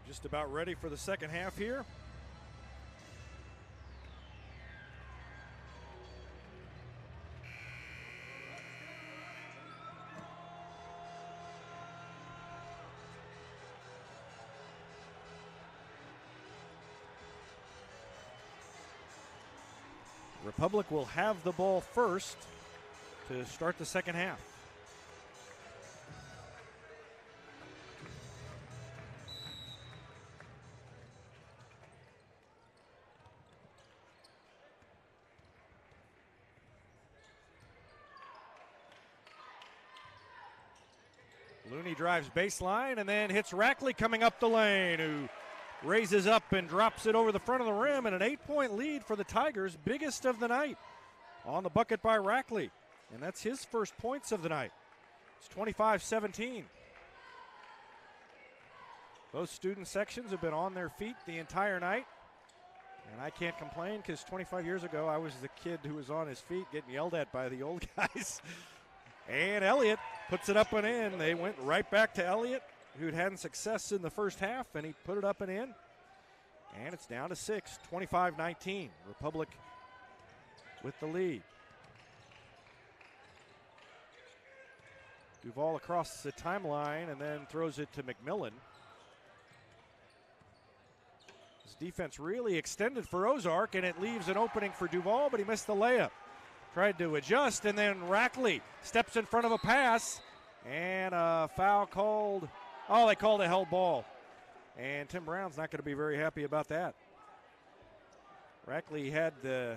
Just about ready for the second half here. Republic will have the ball first to start the second half. Looney drives baseline and then hits Rackley coming up the lane, who raises up and drops it over the front of the rim, and an 8-point lead for the Tigers, biggest of the night, on the bucket by Rackley. And that's his first points of the night. It's 25-17. Both student sections have been on their feet the entire night. And I can't complain because 25 years ago I was the kid who was on his feet getting yelled at by the old guys. And Elliott puts it up and in. They went right back to Elliott, who'd had success in the first half, and he put it up and in. And it's down to 6, 25-19. Republic with the lead. Duval across the timeline and then throws it to McMillan. His defense really extended for Ozark, and it leaves an opening for Duval, but he missed the layup. Tried to adjust, and then Rackley steps in front of a pass, and a foul called. Oh, they called a held ball. And Tim Brown's not going to be very happy about that. Rackley had the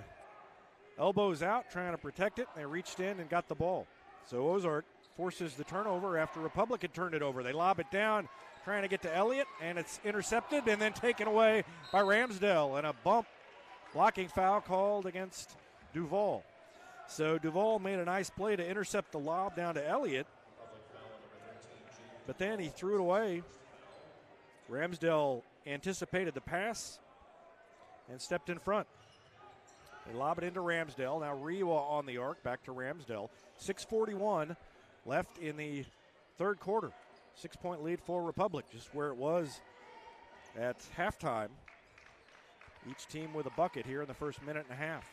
elbows out trying to protect it, and they reached in and got the ball. So Ozark forces the turnover after Republic had turned it over. They lob it down, trying to get to Elliott, and it's intercepted and then taken away by Ramsdell. And a bump blocking foul called against Duval. So Duval made a nice play to intercept the lob down to Elliott, but then he threw it away. Ramsdell anticipated the pass and stepped in front. They lob it into Ramsdell. Now Rewa on the arc, back to Ramsdell. 6:41 left in the third quarter. 6-point lead for Republic, just where it was at halftime. Each team with a bucket here in the first minute and a half.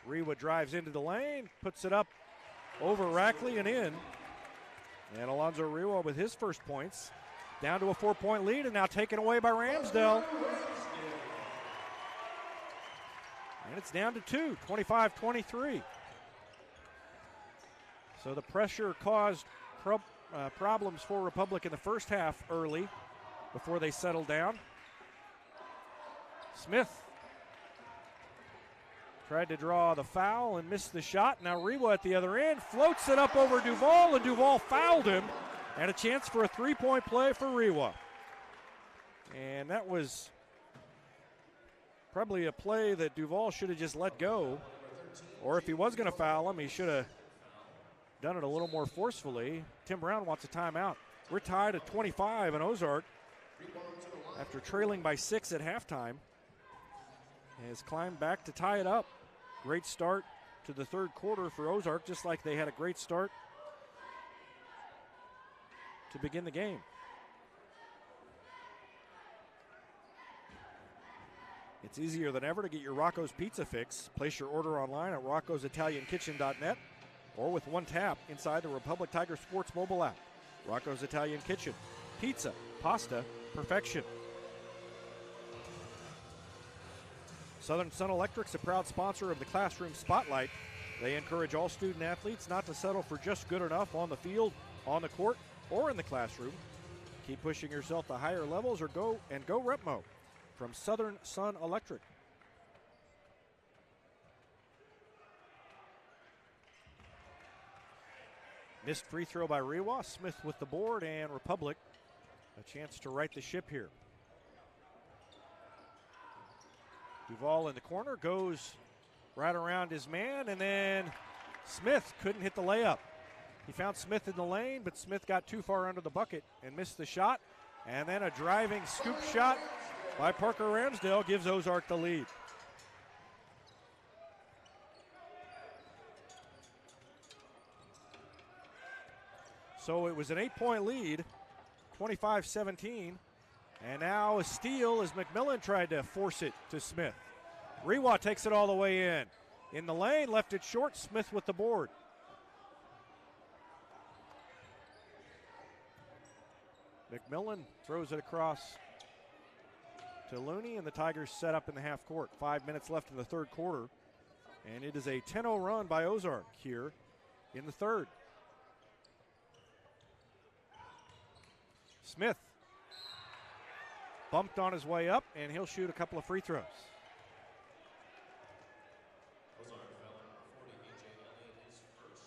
Rewa drives into the lane, puts it up over Rackley and in. And Alonzo Rewa with his first points. Down to a 4-point lead and now taken away by Ramsdell. And it's down to 2, 25-23. So the pressure caused problems for Republic in the first half early before they settled down. Smith tried to draw the foul and missed the shot. Now Rewa at the other end floats it up over Duval, and Duval fouled him. And a chance for a 3-point play for Rewa. And that was probably a play that Duval should have just let go. Or if he was going to foul him, he should have done it a little more forcefully. Tim Brown wants a timeout. We're tied at 25 in Ozark after trailing by 6 at halftime. Has climbed back to tie it up. Great start to the third quarter for Ozark, just like they had a great start to begin the game. It's easier than ever to get your Rocco's Pizza fix. Place your order online at roccositaliankitchen.net or with one tap inside the Republic Tiger Sports mobile app. Rocco's Italian Kitchen. Pizza, pasta, perfection. Southern Sun Electric's a proud sponsor of the Classroom Spotlight. They encourage all student athletes not to settle for just good enough on the field, on the court, or in the classroom. Keep pushing yourself to higher levels or go Repmo from Southern Sun Electric. Missed free throw by Rewa. Smith with the board, and Republic a chance to right the ship here. Duval in the corner, goes right around his man, and then Smith couldn't hit the layup. He found Smith in the lane, but Smith got too far under the bucket and missed the shot. And then a driving scoop shot by Parker Ramsdell gives Ozark the lead. So it was an 8-point lead, 25-17. And now a steal as McMillan tried to force it to Smith. Rewa takes it all the way in. In the lane, left it short. Smith with the board. McMillan throws it across to Looney, and the Tigers set up in the half court. 5 minutes left in the third quarter. And it is a 10-0 run by Ozark here in the third. Smith bumped on his way up, and he'll shoot a couple of free throws. Ozark foul on 40, A.J. Elliott, his first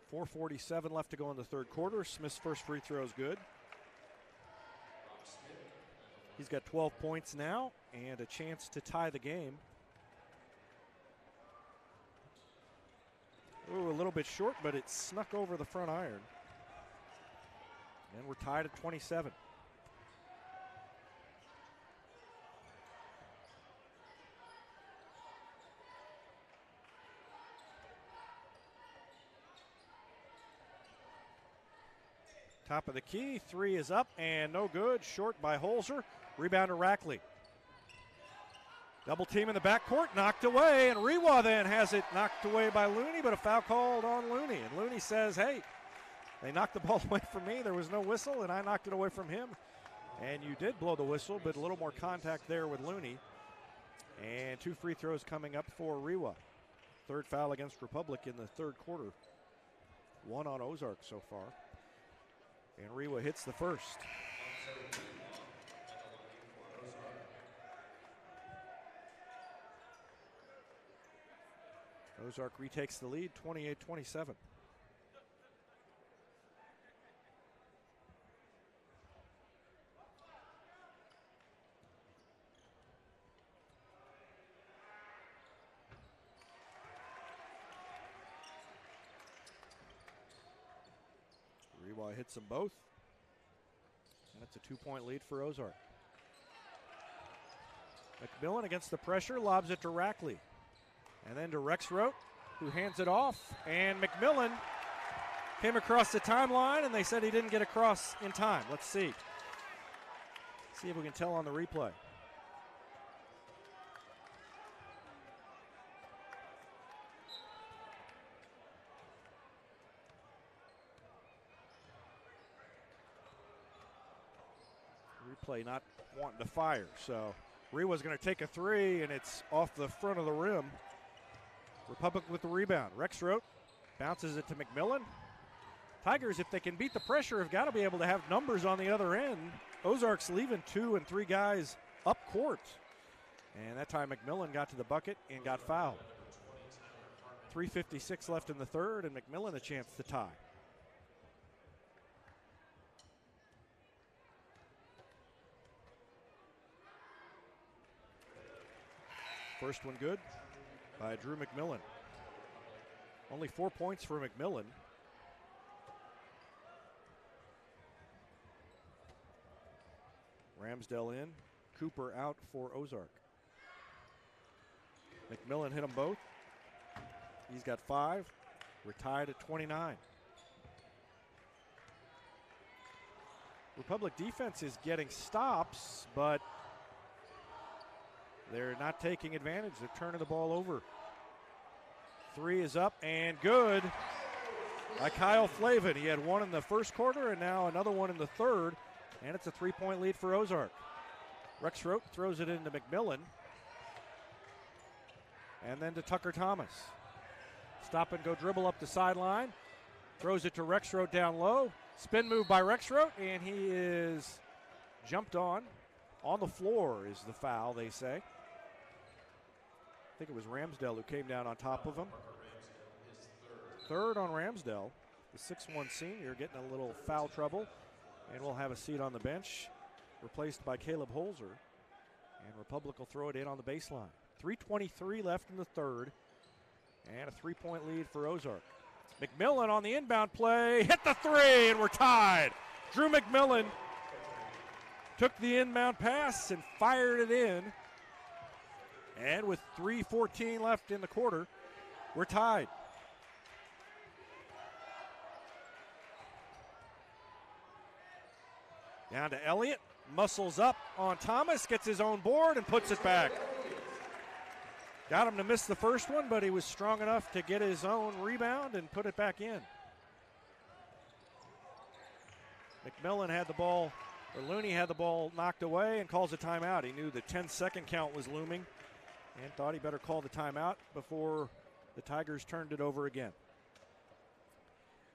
team foul. 4:47 left to go in the third quarter. Smith's first free throw is good. He's got 12 points now and a chance to tie the game. Ooh, a little bit short, but it snuck over the front iron. And we're tied at 27. Top of the key, 3 is up and no good. Short by Holzer. Rebound to Rackley. Double team in the backcourt, knocked away, and Rewa then has it knocked away by Looney, but a foul called on Looney. And Looney says, hey, they knocked the ball away from me. There was no whistle, and I knocked it away from him. And you did blow the whistle, but a little more contact there with Looney. And 2 free throws coming up for Rewa. Third foul against Republic in the third quarter. 1 on Ozark so far. And Rewa hits the first. Ozark retakes the lead, 28-27. Rewa hits them both. And it's a 2-point lead for Ozark. McMillan against the pressure, lobs it to Rackley. And then to Rexroth, who hands it off. And McMillan came across the timeline, and they said he didn't get across in time. Let's see. See if we can tell on the replay. Replay not wanting to fire, so Rewa's going to take a 3, and it's off the front of the rim. Republic with the rebound. Rexroth bounces it to McMillan. Tigers, if they can beat the pressure, have got to be able to have numbers on the other end. Ozark's leaving 2 and 3 guys up court. And that time McMillan got to the bucket and got fouled. 3:56 left in the third, and McMillan a chance to tie. First one good by Drew McMillan. Only 4 points for McMillan. Ramsdell in, Cooper out for Ozark. McMillan hit them both. He's got 5. We're tied at 29. Republic defense is getting stops, but they're not taking advantage. They're turning the ball over. 3 is up and good by Kyle Flavin. He had 1 in the first quarter and now another one in the third, and it's a 3-point lead for Ozark. Rexroth throws it into McMillan and then to Tucker Thomas. Stop and go dribble up the sideline. Throws it to Rexroth down low. Spin move by Rexroth, and he is jumped on. On the floor is the foul, they say. I think it was Ramsdell who came down on top of him. Third on Ramsdell. The 6'1 senior getting a little foul trouble, and will have a seat on the bench, replaced by Caleb Holzer. And Republic will throw it in on the baseline. 3:23 left in the third, and a 3-point lead for Ozark. McMillan on the inbound play, hit the 3, and we're tied. Drew McMillan took the inbound pass and fired it in. And with 3:14 left in the quarter, we're tied. Down to Elliott, muscles up on Thomas, gets his own board and puts it back. Got him to miss the first one, but he was strong enough to get his own rebound and put it back in. McMillan had the ball, or Looney had the ball knocked away and calls a timeout. He knew the 10-second count was looming and thought he better call the timeout before the Tigers turned it over again.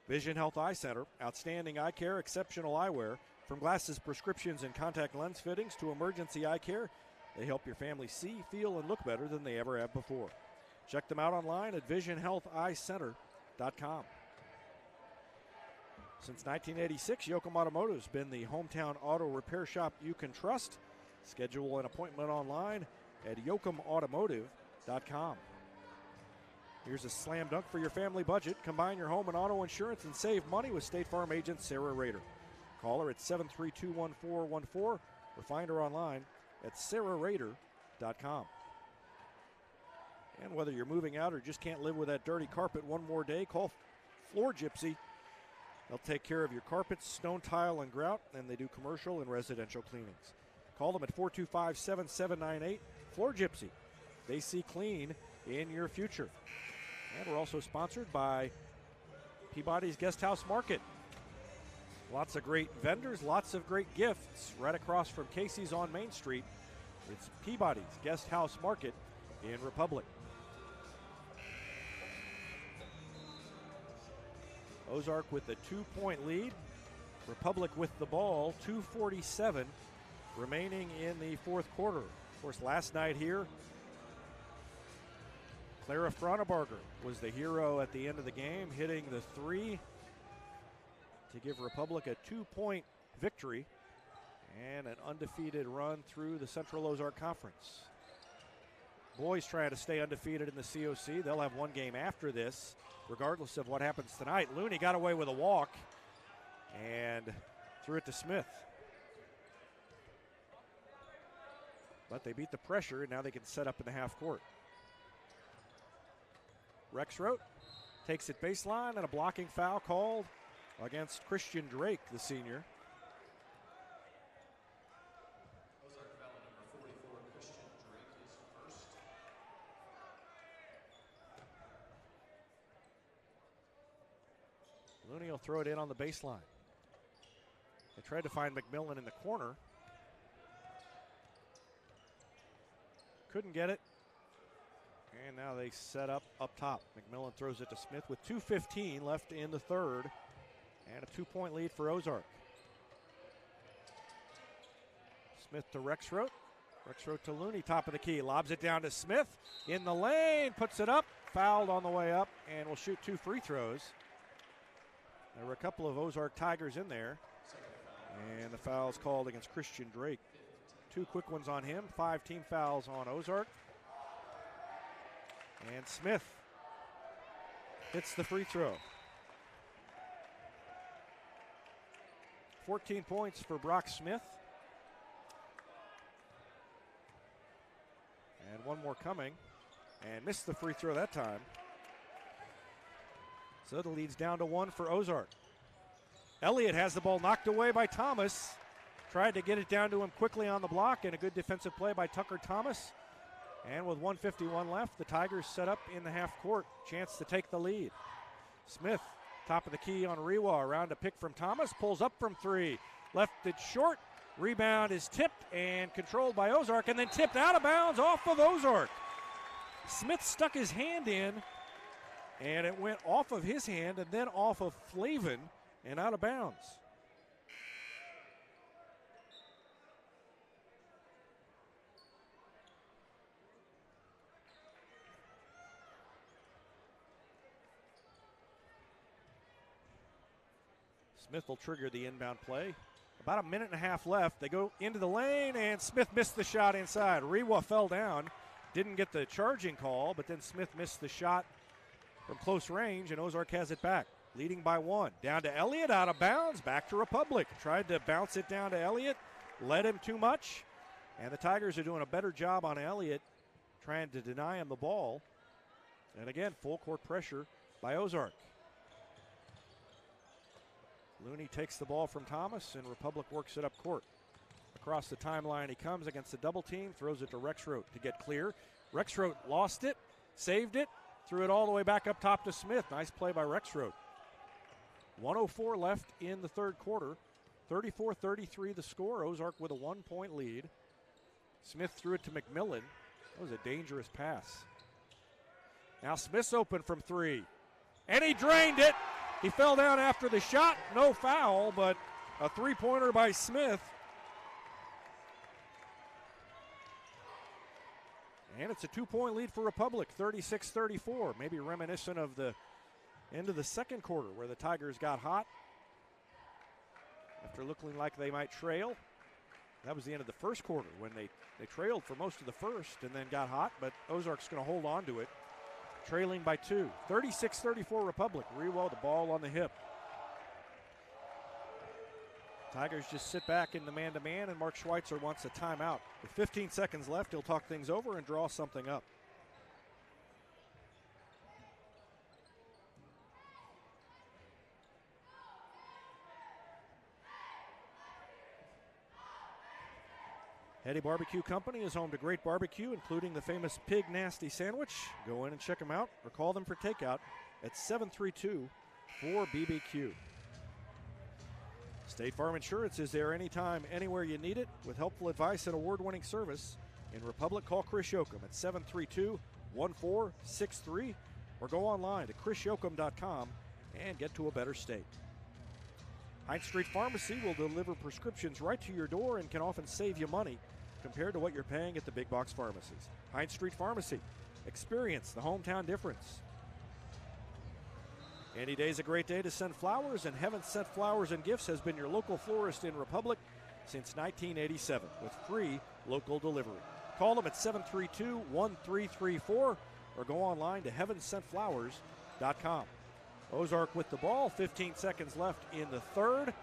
Vision Health Eye Center, outstanding eye care, exceptional eyewear. From glasses, prescriptions, and contact lens fittings to emergency eye care, they help your family see, feel, and look better than they ever have before. Check them out online at visionhealtheyecenter.com. Since 1986, Yoakum Automotive has been the hometown auto repair shop you can trust. Schedule an appointment online at yoakumautomotive.com. Here's a slam dunk for your family budget. Combine your home and auto insurance and save money with State Farm agent Sarah Rader. Call her at 732-1414 or find her online at sarahrader.com. And whether you're moving out or just can't live with that dirty carpet one more day, call Floor Gypsy They'll take care of your carpets, stone tile, and grout, and they do commercial and residential cleanings. Call them at 425-7798. Floor Gypsy. They see clean in your future. And we're also sponsored by Peabody's Guest House Market. Lots of great vendors, lots of great gifts right across from Casey's on Main Street. It's Peabody's Guest House Market in Republic. Ozark with a 2-point lead. Republic with the ball, 2:47 remaining in the fourth quarter. Of course, last night here, Clara Fraunebarger was the hero at the end of the game, hitting the three to give Republic a 2-point victory and an undefeated run through the Central Ozark Conference. Boys trying to stay undefeated in the COC. They'll have one game after this, regardless of what happens tonight. Looney got away with a walk and threw it to Smith. But they beat the pressure, and now they can set up in the half court. Rexroth takes it baseline, and a blocking foul called against Christian Drake, the senior. Ozark foul number 44, Christian Drake is first. Looney will throw it in on the baseline. They tried to find McMillan in the corner. Couldn't get it. And now they set up top. McMillan throws it to Smith with 2:15 left in the third. And a 2-point lead for Ozark. Smith to Rexroth. Rexroth to Looney, top of the key. Lobs it down to Smith. In the lane, puts it up. Fouled on the way up, and will shoot 2 free throws. There were a couple of Ozark Tigers in there. And the foul's called against Christian Drake. 2 quick ones on him. 5 team fouls on Ozark. And Smith hits the free throw. 14 points for Brock Smith. And one more coming. And missed the free throw that time. So the lead's down to 1 for Ozark. Elliott has the ball knocked away by Thomas. Tried to get it down to him quickly on the block, and a good defensive play by Tucker Thomas. And with 1:51 left, the Tigers set up in the half court. Chance to take the lead. Smith, top of the key on Rewa. Around a pick from Thomas. Pulls up from 3. Left it short. Rebound is tipped and controlled by Ozark, and then tipped out of bounds off of Ozark. Smith stuck his hand in, and it went off of his hand and then off of Flavin and out of bounds. Smith will trigger the inbound play. About a minute and a half left. They go into the lane, and Smith missed the shot inside. Rewa fell down. Didn't get the charging call, but then Smith missed the shot from close range, and Ozark has it back, leading by 1. Down to Elliott, out of bounds, back to Republic. Tried to bounce it down to Elliott, led him too much, and the Tigers are doing a better job on Elliott, trying to deny him the ball. And again, full court pressure by Ozark. Looney takes the ball from Thomas, and Republic works it up court. Across the timeline he comes against the double team, throws it to Rexroth to get clear. Rexroth lost it, saved it, threw it all the way back up top to Smith. Nice play by Rexroth. 1:04 left in the third quarter. 34-33 the score. Ozark with a 1-point lead. Smith threw it to McMillan. That was a dangerous pass. Now Smith's open from 3. And he drained it. He fell down after the shot. No foul, but a 3-pointer by Smith. And it's a 2-point lead for Republic, 36-34. Maybe reminiscent of the end of the second quarter where the Tigers got hot after looking like they might trail. That was the end of the first quarter when they trailed for most of the first and then got hot, but Ozark's going to hold on to it. Trailing by 2. 36-34 Republic. Rewa, the ball on the hip. Tigers just sit back in the man-to-man, and Mark Schweitzer wants a timeout. With 15 seconds left, he'll talk things over and draw something up. Eddie Barbecue Company is home to great barbecue, including the famous Pig Nasty Sandwich. Go in and check them out or call them for takeout at 732-4BBQ. State Farm Insurance is there anytime, anywhere you need it, with helpful advice and award-winning service. In Republic, call Chris Yoakum at 732-1463 or go online to chrisyoakum.com and get to a better state. Heinz Street Pharmacy will deliver prescriptions right to your door and can often save you money compared to what you're paying at the big box pharmacies. Heinz Street Pharmacy. Experience the hometown difference. Any day's a great day to send flowers, and Heaven Sent Flowers and Gifts has been your local florist in Republic since 1987 with free local delivery. Call them at 732-1334 or go online to heavensentflowers.com. Ozark with the ball, 15 seconds left in the third.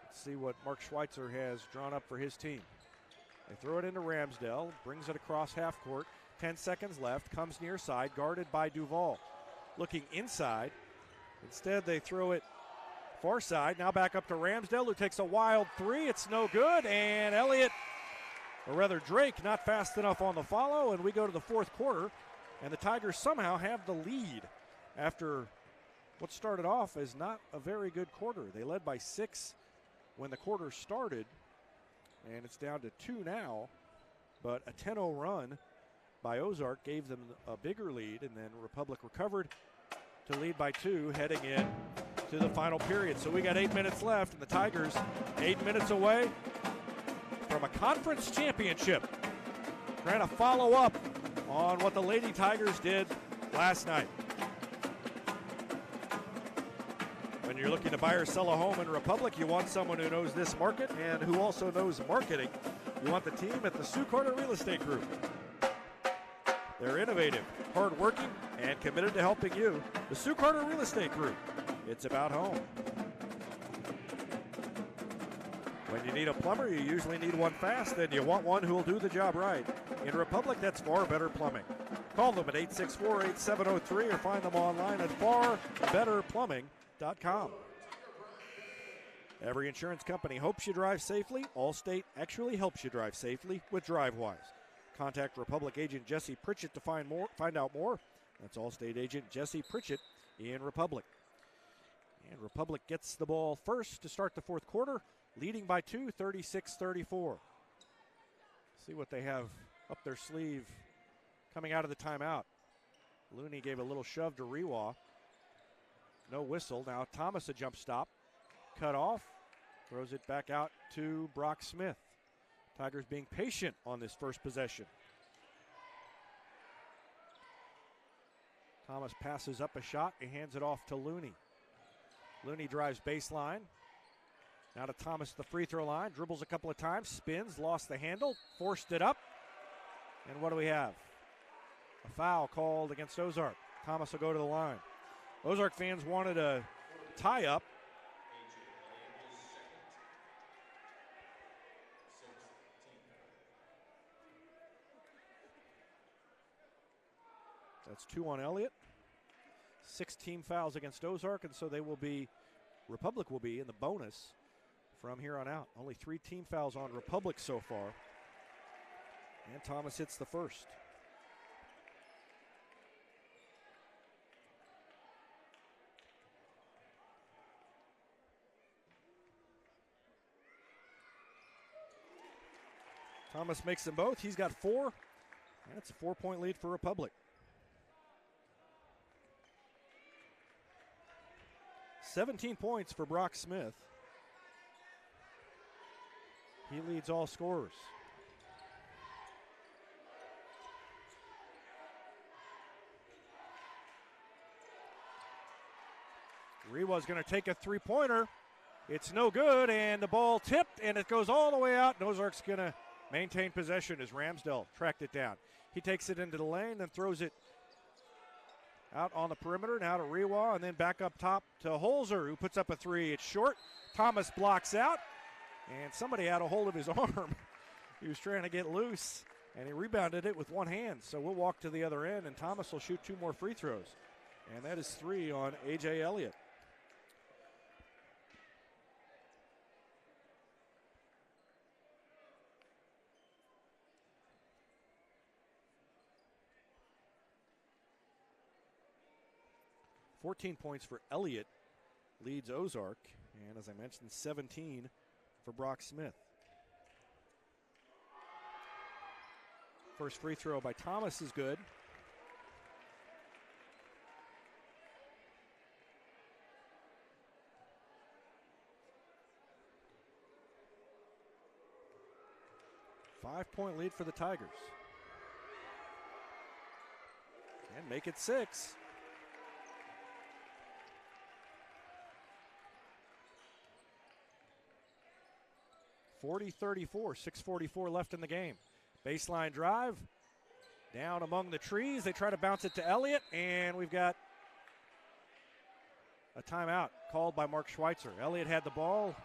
Let's see what Mark Schweitzer has drawn up for his team. They throw it into Ramsdell, brings it across half court. 10 seconds left, comes near side, guarded by Duval. Looking inside. Instead, they throw it far side. Now back up to Ramsdell, who takes a wild three. It's no good, and Elliott, or rather Drake, not fast enough on the follow, and we go to the fourth quarter, and the Tigers somehow have the lead after what started off as not a very good quarter. They led by 6 when the quarter started, and it's down to 2 now, but a 10-0 run by Ozark gave them a bigger lead, and then Republic recovered to lead by 2 heading in to the final period. So we got 8 minutes left, and the Tigers 8 minutes away from a conference championship. Trying to follow up on what the Lady Tigers did last night. When you're looking to buy or sell a home in Republic, you want someone who knows this market and who also knows marketing. You want the team at the Sue Carter Real Estate Group. They're innovative, hardworking, and committed to helping you. The Sue Carter Real Estate Group. It's about home. When you need a plumber, you usually need one fast, and you want one who will do the job right. In Republic, that's Far Better Plumbing. Call them at 864-8703 or find them online at farbetterplumbing.com. Every insurance company hopes you drive safely. Allstate actually helps you drive safely with DriveWise. Contact Republic agent Jesse Pritchett to find out more. That's Allstate agent Jesse Pritchett in Republic. And Republic gets the ball first to start the fourth quarter, leading by 2, 36-34. See what they have up their sleeve coming out of the timeout. Looney gave a little shove to Rewa. No whistle. Now Thomas a jump stop. Cut off. Throws it back out to Brock Smith. Tigers being patient on this first possession. Thomas passes up a shot. He hands it off to Looney. Looney drives baseline. Now to Thomas at the free throw line. Dribbles a couple of times. Spins. Lost the handle. Forced it up. And what do we have? A foul called against Ozark. Thomas will go to the line. Ozark fans wanted a tie-up. That's 2 on Elliott. 6 team fouls against Ozark, and so Republic will be in the bonus from here on out. Only 3 team fouls on Republic so far. And Thomas hits the first. Thomas makes them both. He's got 4. And it's a 4-point lead for Republic. 17 points for Brock Smith. He leads all scorers. Rewa's going to take a three-pointer. It's no good, and the ball tipped, and it goes all the way out. And Ozark's going to maintain possession as Ramsdell tracked it down. He takes it into the lane and throws it out on the perimeter. Now to Rewa, and then back up top to Holzer, who puts up a 3. It's short. Thomas blocks out, and somebody had a hold of his arm. He was trying to get loose, and he rebounded it with one hand. So we'll walk to the other end, and Thomas will shoot 2 more free throws. And that is 3 on A.J. Elliott. 14 points for Elliott leads Ozark. And as I mentioned, 17 for Brock Smith. First free throw by Thomas is good. Five-point lead for the Tigers. And make it 6. (40-34), 6:44 left in the game. Baseline drive, down among the trees. They try to bounce it to Elliott, and we've got a timeout called by Mark Schweitzer. Elliott had the ball.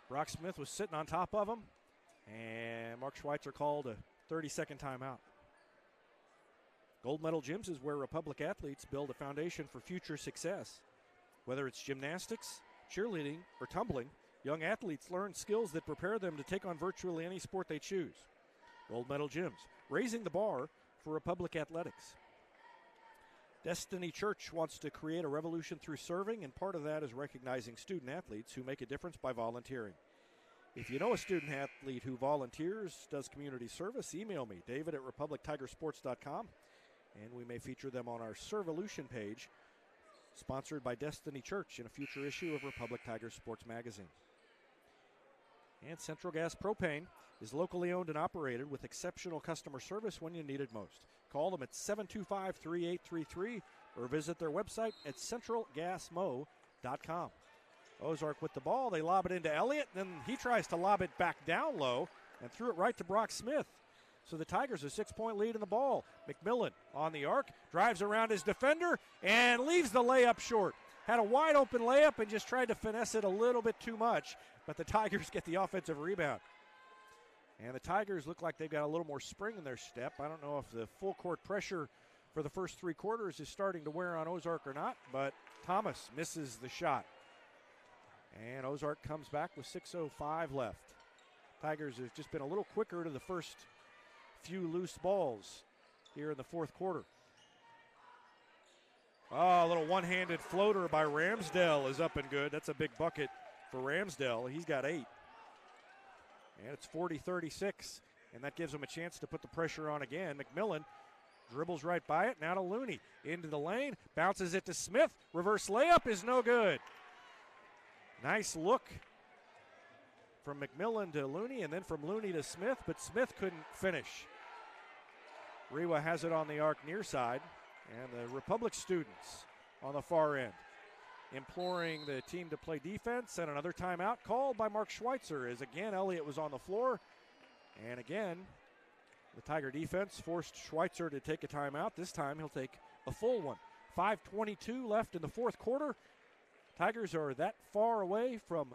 Brock Smith was sitting on top of him, and Mark Schweitzer called a 30-second timeout. Gold Medal Gyms is where Republic athletes build a foundation for future success. Whether it's gymnastics, cheerleading, or tumbling, young athletes learn skills that prepare them to take on virtually any sport they choose. Gold Medal Gyms, raising the bar for Republic athletics. Destiny Church wants to create a revolution through serving, and part of that is recognizing student athletes who make a difference by volunteering. If you know a student athlete who volunteers, does community service, email me, david@republictigersports.com, and we may feature them on our Servolution page, sponsored by Destiny Church in a future issue of Republic Tiger Sports Magazine. And Central Gas Propane is locally owned and operated with exceptional customer service when you need it most. Call them at 725-3833 or visit their website at centralgasmo.com. Ozark with the ball. They lob it into Elliott, then he tries to lob it back down low and threw it right to Brock Smith. So the Tigers a 6-point lead in the ball. McMillan on the arc, drives around his defender and leaves the layup short. Had a wide open layup and just tried to finesse it a little bit too much, but the Tigers get the offensive rebound. And the Tigers look like they've got a little more spring in their step. I don't know if the full court pressure for the first three quarters is starting to wear on Ozark or not, but Thomas misses the shot. And Ozark comes back with 6:05 left. Tigers have just been a little quicker to the first few loose balls here in the fourth quarter. Oh, a little one-handed floater by Ramsdell is up and good. That's a big bucket for Ramsdell. He's got 8. And it's 40-36, and that gives him a chance to put the pressure on again. McMillan dribbles right by it. Now to Looney. Into the lane. Bounces it to Smith. Reverse layup is no good. Nice look from McMillan to Looney, and then from Looney to Smith, but Smith couldn't finish. Rewa has it on the arc near side, and the Republic students on the far end imploring the team to play defense, and another timeout called by Mark Schweitzer as again Elliott was on the floor. And again, the Tiger defense forced Schweitzer to take a timeout. This time he'll take a full one. 5:22 left in the fourth quarter. Tigers are that far away from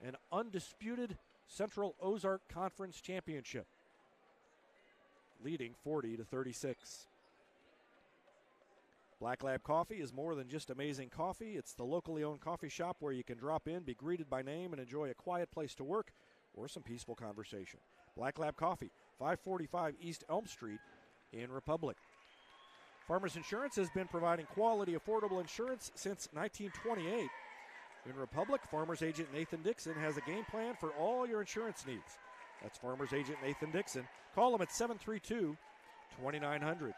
an undisputed Central Ozark Conference championship, leading 40-36. Black Lab Coffee is more than just amazing coffee. It's the locally owned coffee shop where you can drop in, be greeted by name, and enjoy a quiet place to work or some peaceful conversation. Black Lab Coffee, 545 East Elm Street in Republic. Farmers Insurance has been providing quality, affordable insurance since 1928. In Republic, Farmers Agent Nathan Dixon has a game plan for all your insurance needs. That's Farmers Agent Nathan Dixon. Call him at 732-2900.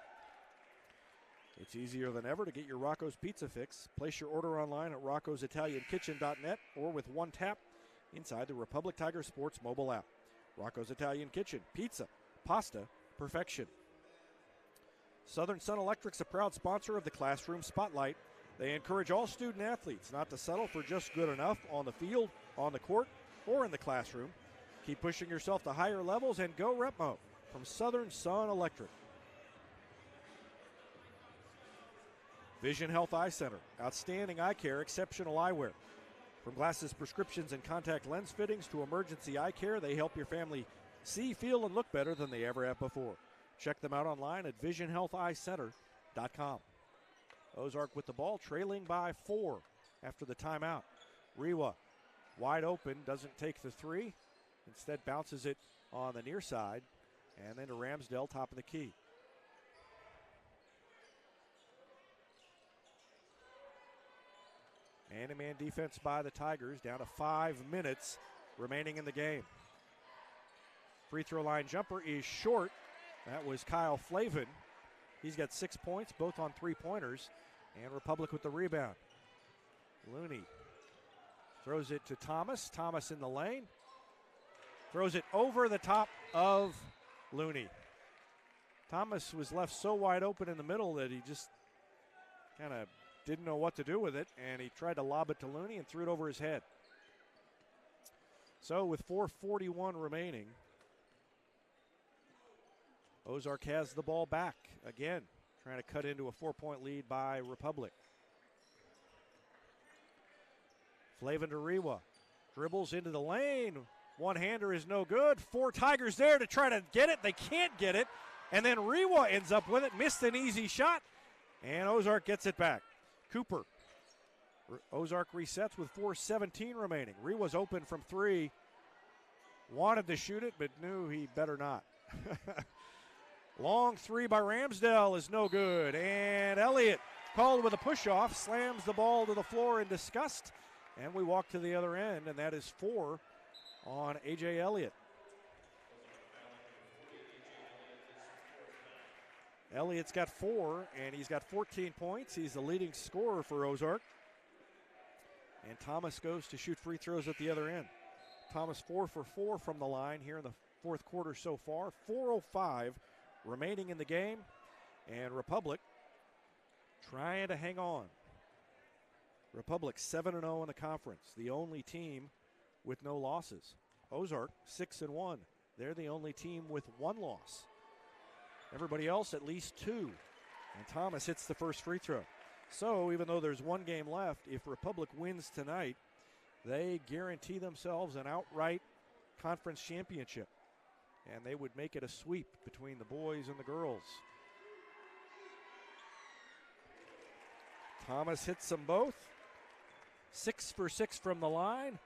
It's easier than ever to get your Rocco's Pizza fix. Place your order online at roccositaliankitchen.net or with one tap inside the Republic Tiger Sports mobile app. Rocco's Italian Kitchen. Pizza. Pasta. Perfection. Southern Sun Electric's a proud sponsor of the Classroom Spotlight. They encourage all student athletes not to settle for just good enough on the field, on the court, or in the classroom. Keep pushing yourself to higher levels and go Repmo from Southern Sun Electric. Vision Health Eye Center. Outstanding eye care, exceptional eyewear. From glasses, prescriptions, and contact lens fittings to emergency eye care, they help your family see, feel, and look better than they ever have before. Check them out online at visionhealtheyecenter.com. Ozark with the ball, trailing by 4 after the timeout. Rewa, wide open, doesn't take the three. Instead bounces it on the near side. And then to Ramsdell, top of the key. Man-to-man defense by the Tigers, down to 5 minutes remaining in the game. Free throw line jumper is short. That was Kyle Flavin. He's got 6 points, both on three-pointers, and Republic with the rebound. Looney throws it to Thomas. Thomas in the lane. Throws it over the top of Looney. Thomas was left so wide open in the middle that he just kind of didn't know what to do with it, and he tried to lob it to Looney and threw it over his head. So with 4:41 remaining, Ozark has the ball back again, trying to cut into a 4-point lead by Republic. Flavin to Rewa. Dribbles into the lane. One-hander is no good. 4 Tigers there to try to get it. They can't get it. And then Rewa ends up with it. Missed an easy shot. And Ozark gets it back. Cooper. Ozark resets with 4:17 remaining. Rewa's open from 3. Wanted to shoot it, but knew he better not. Long 3 by Ramsdell is no good. And Elliott called with a push-off. Slams the ball to the floor in disgust. And we walk to the other end, and that is 4 on A.J. Elliott. Elliott's got 4, and he's got 14 points. He's the leading scorer for Ozark. And Thomas goes to shoot free throws at the other end. Thomas 4 for 4 from the line here in the fourth quarter so far. 4:05 remaining in the game, and Republic trying to hang on. Republic 7-0 in the conference, the only team with no losses. Ozark 6-1. They're the only team with 1 loss. Everybody else at least 2. And Thomas hits the first free throw. So even though there's 1 game left, if Republic wins tonight, they guarantee themselves an outright conference championship. And they would make it a sweep between the boys and the girls. Thomas hits them both. 6 for 6 from the line.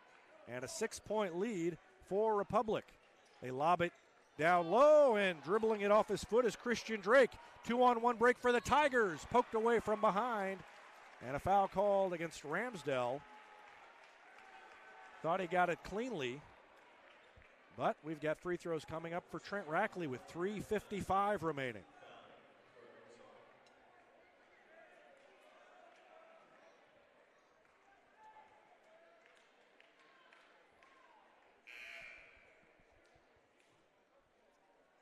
And a 6-point lead for Republic. They lob it down low, and dribbling it off his foot is Christian Drake. 2-on-1 break for the Tigers. Poked away from behind. And a foul called against Ramsdell. Thought he got it cleanly. But we've got free throws coming up for Trent Rackley with 3:55 remaining.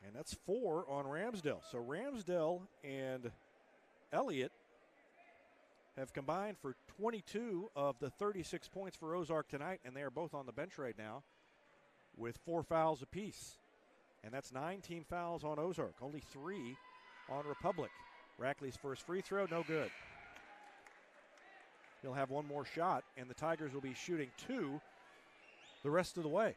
And that's 4 on Ramsdell. So Ramsdell and Elliott have combined for 22 of the 36 points for Ozark tonight, and they are both on the bench right now with 4 fouls apiece. And that's 9 team fouls on Ozark, only 3 on Republic. Rackley's first free throw, no good. He'll have 1 more shot, and the Tigers will be shooting 2 the rest of the way.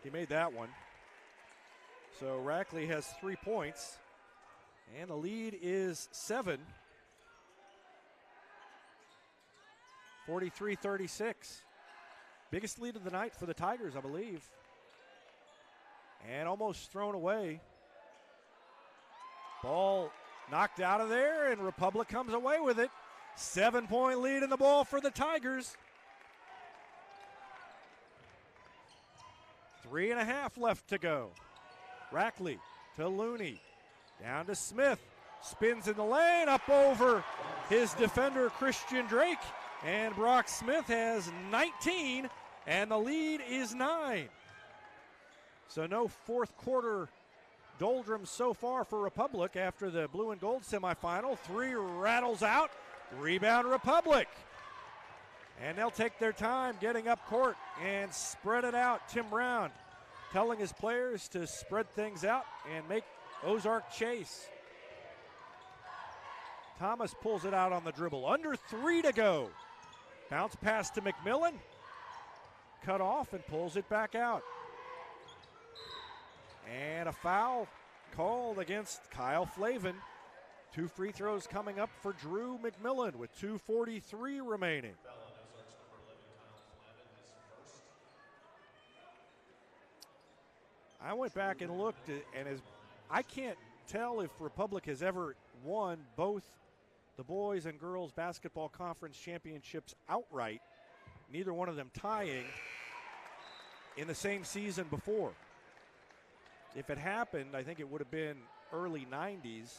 He made that one. So Rackley has 3 points, and the lead is 7. 43-36. Biggest lead of the night for the Tigers, I believe. And almost thrown away. Ball knocked out of there, and Republic comes away with it. 7-point lead in the ball for the Tigers. 3.5 left to go. Rackley to Looney. Down to Smith. Spins in the lane, up over his defender, Christian Drake. And Brock Smith has 19, and the lead is 9. So no fourth quarter doldrums so far for Republic after the blue and gold semifinal. 3 rattles out. Rebound Republic. And they'll take their time getting up court and spread it out. Tim Brown telling his players to spread things out and make Ozark chase. Thomas pulls it out on the dribble. Under 3 to go. Bounce pass to McMillan. Cut off and pulls it back out. And a foul called against Kyle Flavin. 2 free throws coming up for Drew McMillan with 2:43 remaining. I went back and looked, and as I can't tell if Republic has ever won both the boys and girls basketball conference championships outright, neither one of them tying in the same season before. If it happened, I think it would have been early 90s,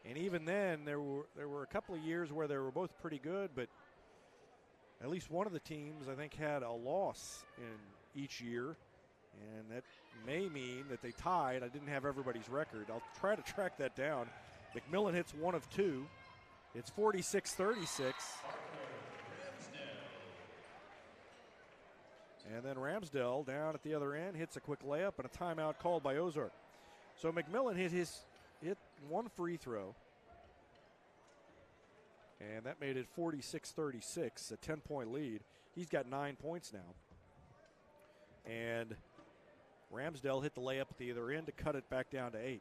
and even then there were a couple of years where they were both pretty good, but at least one of the teams, I think, had a loss in each year, and that may mean that they tied. I didn't have everybody's record. I'll try to track that down. McMillan hits one of two. It's 46-36. And then Ramsdell down at the other end hits a quick layup and a timeout called by Ozark. So McMillan hit one free throw. And that made it 46-36, a 10-point lead. He's got 9 points now. And Ramsdell hit the layup at the other end to cut it back down to 8.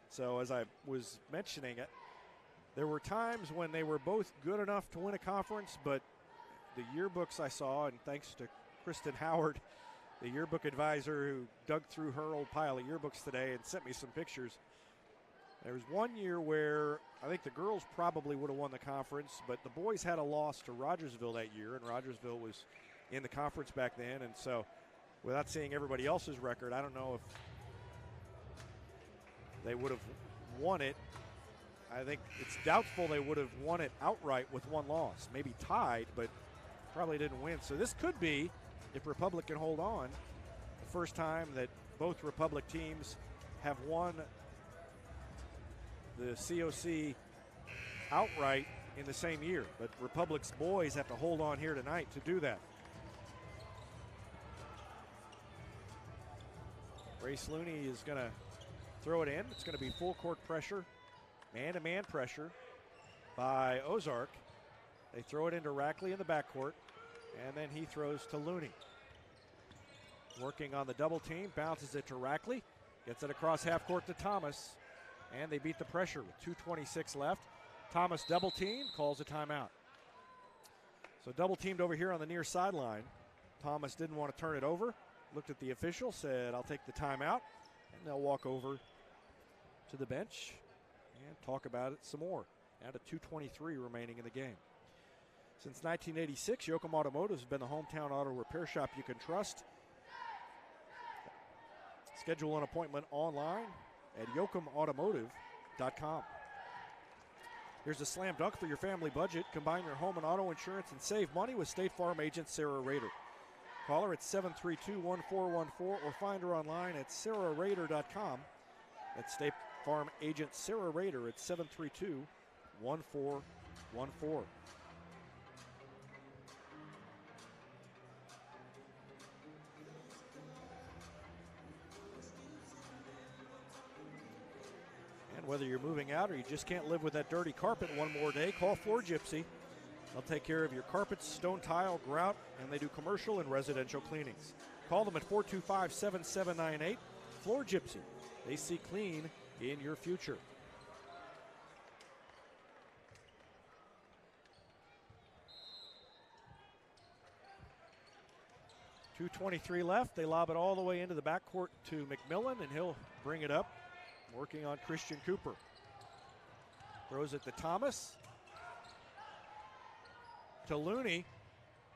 So as I was mentioning it, there were times when they were both good enough to win a conference, but the yearbooks I saw, and thanks to Kristen Howard, the yearbook advisor who dug through her old pile of yearbooks today and sent me some pictures, there was one year where I think the girls probably would have won the conference, but the boys had a loss to Rogersville that year, and Rogersville was in the conference back then, and so without seeing everybody else's record, I don't know if they would have won it. I think it's doubtful they would have won it outright with one loss. Maybe tied, but probably didn't win. So this could be, if Republic can hold on, the first time that both Republic teams have won the COC outright in the same year. But Republic's boys have to hold on here tonight to do that. Grace Looney is going to throw it in. It's going to be full court pressure. Man-to-man pressure by Ozark. They throw it into Rackley in the backcourt, and then he throws to Looney. Working on the double team, bounces it to Rackley, gets it across half court to Thomas, and they beat the pressure with 2:26 left. Thomas double team, calls a timeout. So double teamed over here on the near sideline. Thomas didn't want to turn it over, looked at the official, said, I'll take the timeout, and they'll walk over to the bench and talk about it some more. Down to 2:23 remaining in the game. Since 1986, Yoakum Automotive has been the hometown auto repair shop you can trust. Schedule an appointment online at yoakumautomotive.com. Here's a slam dunk for your family budget. Combine your home and auto insurance and save money with State Farm agent Sarah Rader. Call her at 732-1414 or find her online at sarahrader.com. That's State Farm agent Sarah Rader at 732-1414. And whether you're moving out or you just can't live with that dirty carpet one more day, call Floor Gypsy. They'll take care of your carpets, stone tile, grout, and they do commercial and residential cleanings. Call them at 425-7798. Floor Gypsy. They see clean in your future. .223 left. They lob it all the way into the backcourt to McMillan, and he'll bring it up, working on Christian Cooper. Throws it to Thomas. To Looney.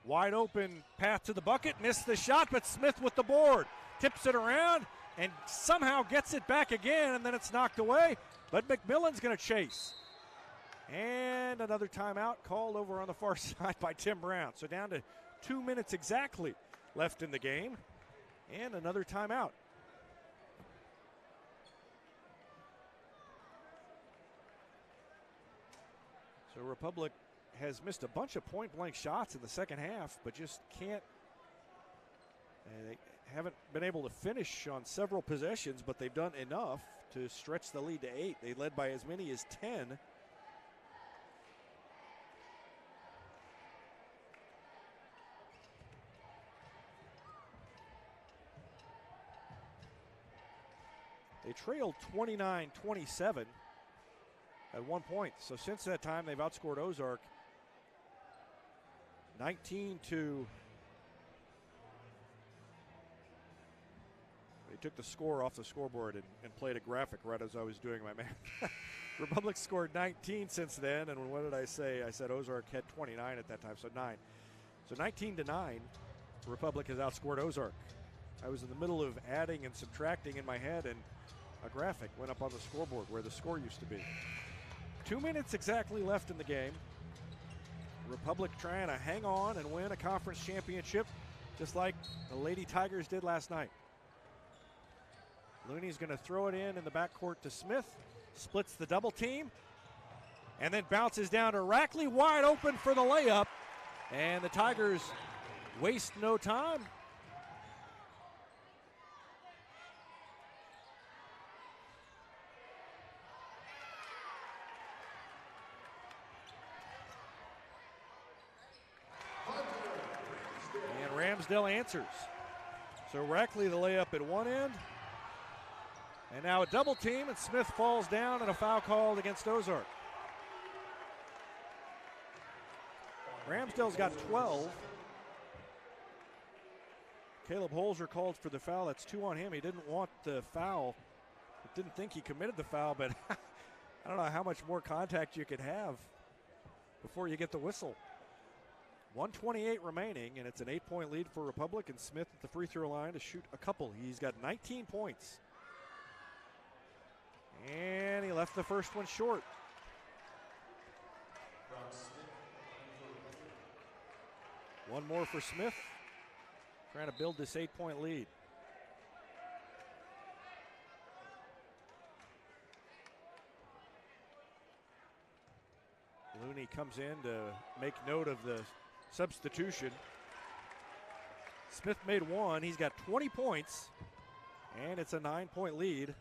Wide open path to the bucket. Missed the shot, but Smith with the board. Tips it around and somehow gets it back again, and then it's knocked away. But McMillan's going to chase. And another timeout called over on the far side by Tim Brown. So down to 2 minutes exactly left in the game. And another timeout. So Republic has missed a bunch of point-blank shots in the second half, but just can't. They haven't been able to finish on several possessions, but they've done enough to stretch the lead to 8. They led by as many as 10. They trailed 29-27 at one point. So since that time, they've outscored Ozark 19 to They took the score off the scoreboard and played a graphic right as I was doing my math. Republic scored 19 since then, and what did I say? I said Ozark had 29 at that time, so 9. So 19-9, Republic has outscored Ozark. I was in the middle of adding and subtracting in my head, and a graphic went up on the scoreboard where the score used to be. 2 minutes exactly left in the game. Republic trying to hang on and win a conference championship, just like the Lady Tigers did last night. Looney's going to throw it in the backcourt to Smith. Splits the double team. And then bounces down to Rackley, wide open for the layup. And the Tigers waste no time. And Ramsdell answers. So Rackley the layup at one end. And now a double team, and Smith falls down, and a foul called against Ozark. Ramsdell's got 12. Caleb Holzer called for the foul. That's 2 on him. He didn't want the foul. Didn't think he committed the foul, but I don't know how much more contact you could have before you get the whistle. 1:28 remaining, and it's an 8-point lead for Republic, and Smith at the free throw line to shoot a couple. He's got 19 points. And he left the first one short. One more for Smith. Trying to build this 8-point lead. Looney comes in to make note of the substitution. Smith made one. He's got 20 points. And it's a 9-point lead.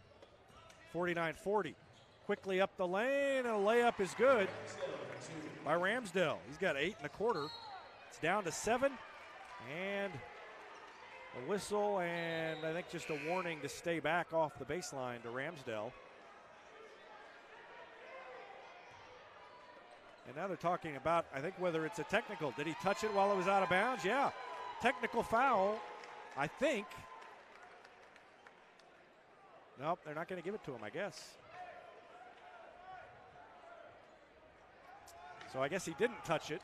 49-40. Quickly up the lane, and a layup is good by Ramsdell. He's got 8 1/4. It's down to 7, and a whistle, and I think just a warning to stay back off the baseline to Ramsdell. And now they're talking about, I think, whether it's a technical. Did he touch it while it was out of bounds? Yeah. Technical foul, I think. Nope, they're not going to give it to him, I guess. So I guess he didn't touch it.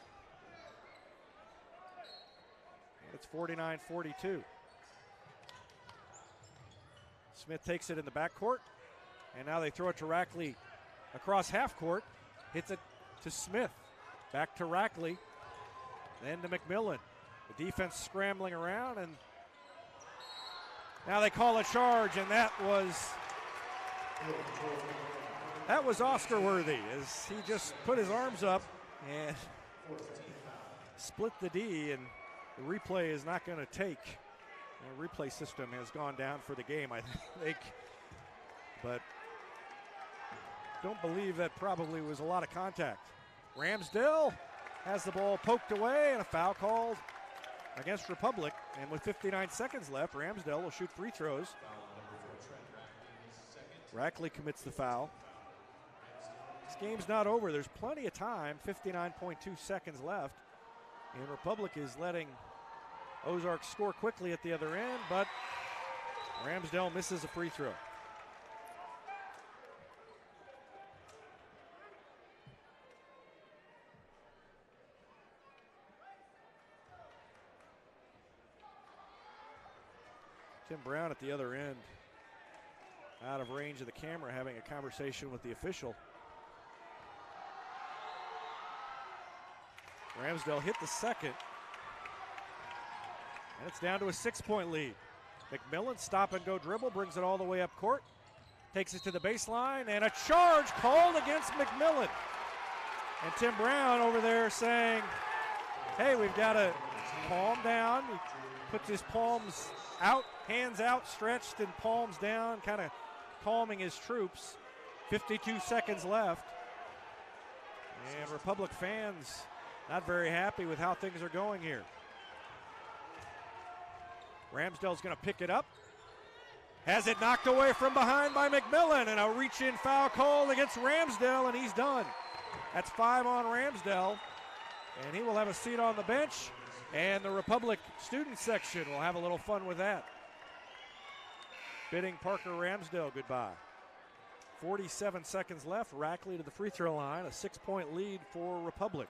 And it's 49-42. Smith takes it in the backcourt. And now they throw it to Rackley across half court. Hits it to Smith. Back to Rackley. Then to McMillan. The defense scrambling around, and now they call a charge, and that was Oscar-worthy as he just put his arms up and split the D, and the replay is not going to take. The replay system has gone down for the game, I think. But don't believe that probably was a lot of contact. Ramsdell has the ball poked away, and a foul called against Republic. And with 59 seconds left, Ramsdell will shoot free throws. Rackley commits the foul. This game's not over. There's plenty of time, 59.2 seconds left. And Republic is letting Ozark score quickly at the other end, but Ramsdell misses a free throw. Tim Brown at the other end, out of range of the camera, having a conversation with the official. Ramsdell hit the second, and it's down to a 6-point lead. McMillan, stop and go dribble, brings it all the way up court, takes it to the baseline, and a charge called against McMillan. And Tim Brown over there saying, hey, we've got to calm down. He puts his palms out, hands outstretched, and palms down, kind of calming his troops. 52 seconds left. And Republic fans not very happy with how things are going here. Ramsdell's going to pick it up. Has it knocked away from behind by McMillan, and a reach-in foul called against Ramsdell, and he's done. That's 5 on Ramsdell, and he will have a seat on the bench. And the Republic student section will have a little fun with that. bidding Parker Ramsdale goodbye. 47 seconds left. Rackley to the free throw line. A 6-point lead for Republic.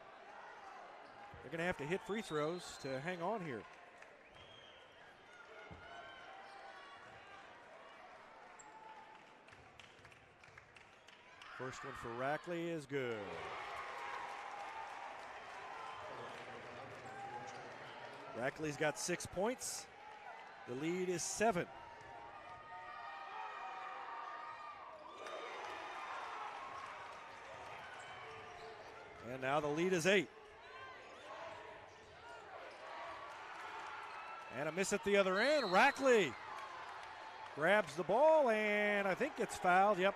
They're going to have to hit free throws to hang on here. First one for Rackley is good. Rackley's got 6 points. The lead is 7. And now the lead is 8. And a miss at the other end. Rackley grabs the ball and I think gets fouled. Yep.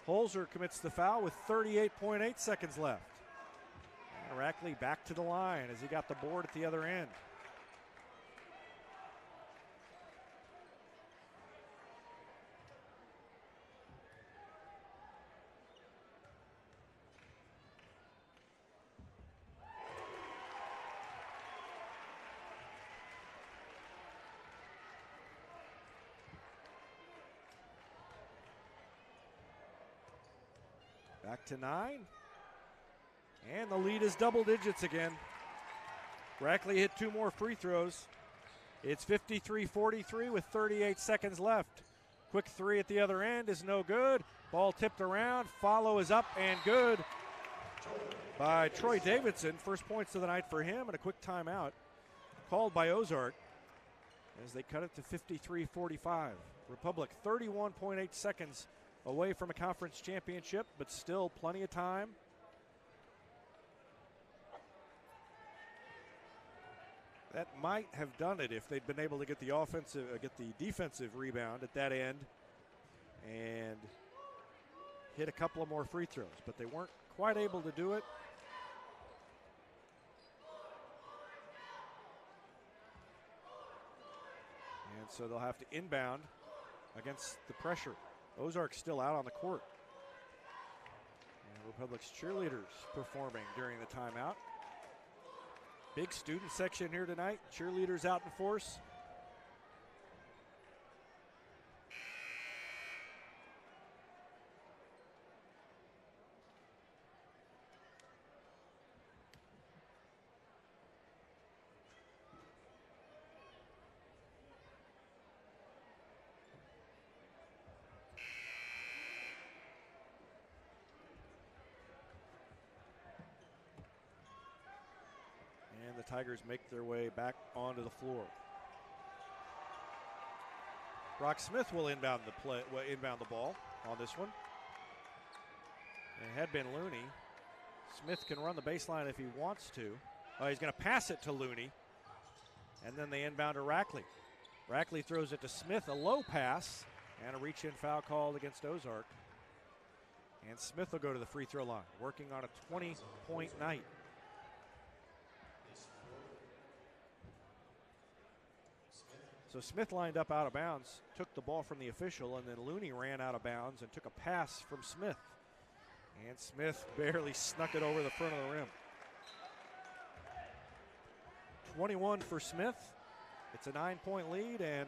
Holzer commits the foul with 38.8 seconds left. And Rackley back to the line as he got the board at the other end. Back to 9. And the lead is double digits again. Rackley hit 2 more free throws. It's 53-43 with 38 seconds left. Quick 3 at the other end is no good. Ball tipped around. Follow is up and good by Troy Davidson. First points of the night for him, and a quick timeout called by Ozark as they cut it to 53-45. Republic 31.8 seconds away from a conference championship, but still plenty of time. That might have done it if they'd been able to get the defensive rebound at that end and hit a couple of more free throws, but they weren't quite able to do it. And so they'll have to inbound against the pressure. Ozark's still out on the court. And Republic's cheerleaders performing during the timeout. Big student section here tonight. Cheerleaders out in force. And the Tigers make their way back onto the floor. Brock Smith will inbound the ball on this one. And it had been Looney. Smith can run the baseline if he wants to. He's going to pass it to Looney. And then they inbound to Rackley. Rackley throws it to Smith, a low pass, and a reach-in foul called against Ozark. And Smith will go to the free throw line, working on a 20-point night. So Smith lined up out of bounds, took the ball from the official, and then Looney ran out of bounds and took a pass from Smith. And Smith barely snuck it over the front of the rim. 21 for Smith. It's a 9-point lead, and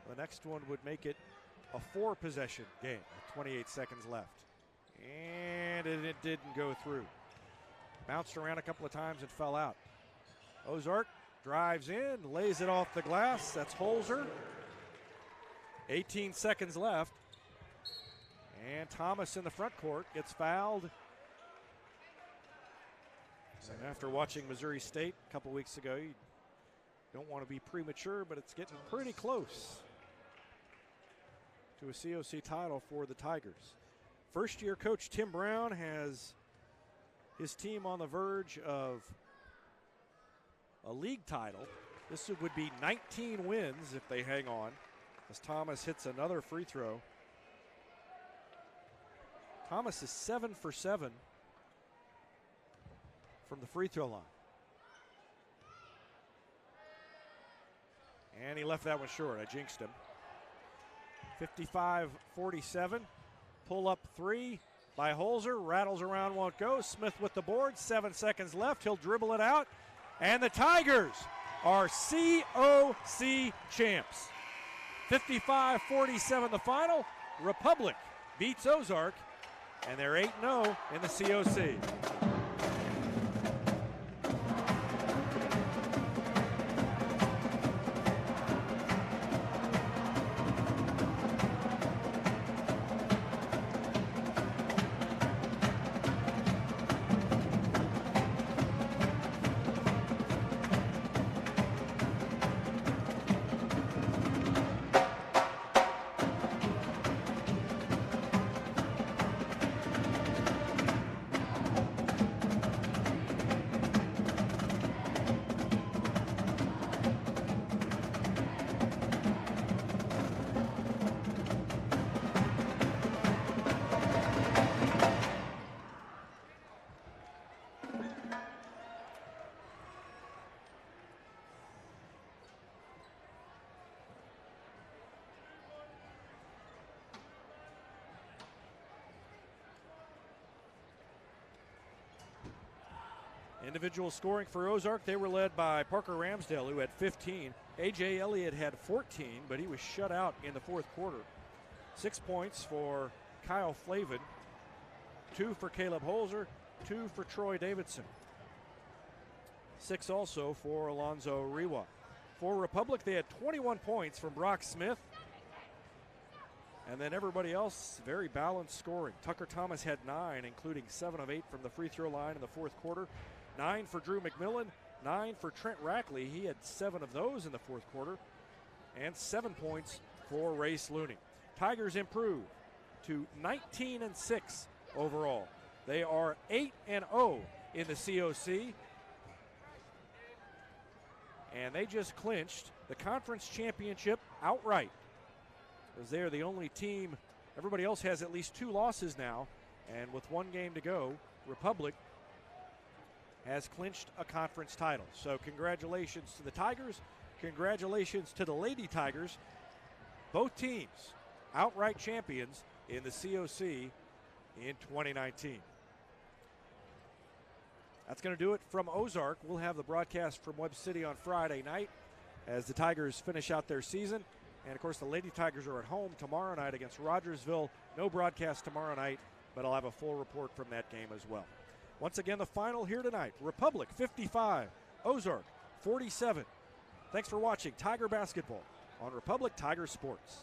the next one would make it a 4-possession game with 28 seconds left. And it didn't go through. Bounced around a couple of times and fell out. Ozark drives in, lays it off the glass. That's Holzer. 18 seconds left. And Thomas in the front court gets fouled. And after watching Missouri State a couple weeks ago, you don't want to be premature, but it's getting pretty close to a COC title for the Tigers. First-year coach Tim Brown has his team on the verge of a league title. This would be 19 wins if they hang on, as Thomas hits another free throw. Thomas is 7 for 7 from the free throw line. And he left that one short. I jinxed him. 55-47. Pull up 3 by Holzer. Rattles around, won't go. Smith with the board. 7 seconds left. He'll dribble it out. And the Tigers are COC champs. 55-47 the final. Republic beats Ozark, and they're 8-0 in the COC. Individual scoring for Ozark, they were led by Parker Ramsdale, who had 15. A.J. Elliott had 14, but he was shut out in the fourth quarter. 6 points for Kyle Flavin, 2 for Caleb Holzer, 2 for Troy Davidson. 6 also for Alonzo Rewa. For Republic, they had 21 points from Brock Smith. And then everybody else, very balanced scoring. Tucker Thomas had 9, including 7 of 8 from the free throw line in the fourth quarter. 9 for Drew McMillan, 9 for Trent Rackley. He had 7 of those in the fourth quarter. And 7 points for Race Looney. Tigers improve to 19-6 overall. They are 8-0 in the COC. And they just clinched the conference championship outright, as they are the only team. Everybody else has at least 2 losses now, and with 1 game to go, Republic has clinched a conference title. So congratulations to the Tigers. Congratulations to the Lady Tigers. Both teams outright champions in the COC in 2019. That's going to do it from Ozark. We'll have the broadcast from Webb City on Friday night as the Tigers finish out their season. And, of course, the Lady Tigers are at home tomorrow night against Rogersville. No broadcast tomorrow night, but I'll have a full report from that game as well. Once again, the final here tonight, Republic 55, Ozark 47. Thanks for watching Tiger Basketball on Republic Tiger Sports.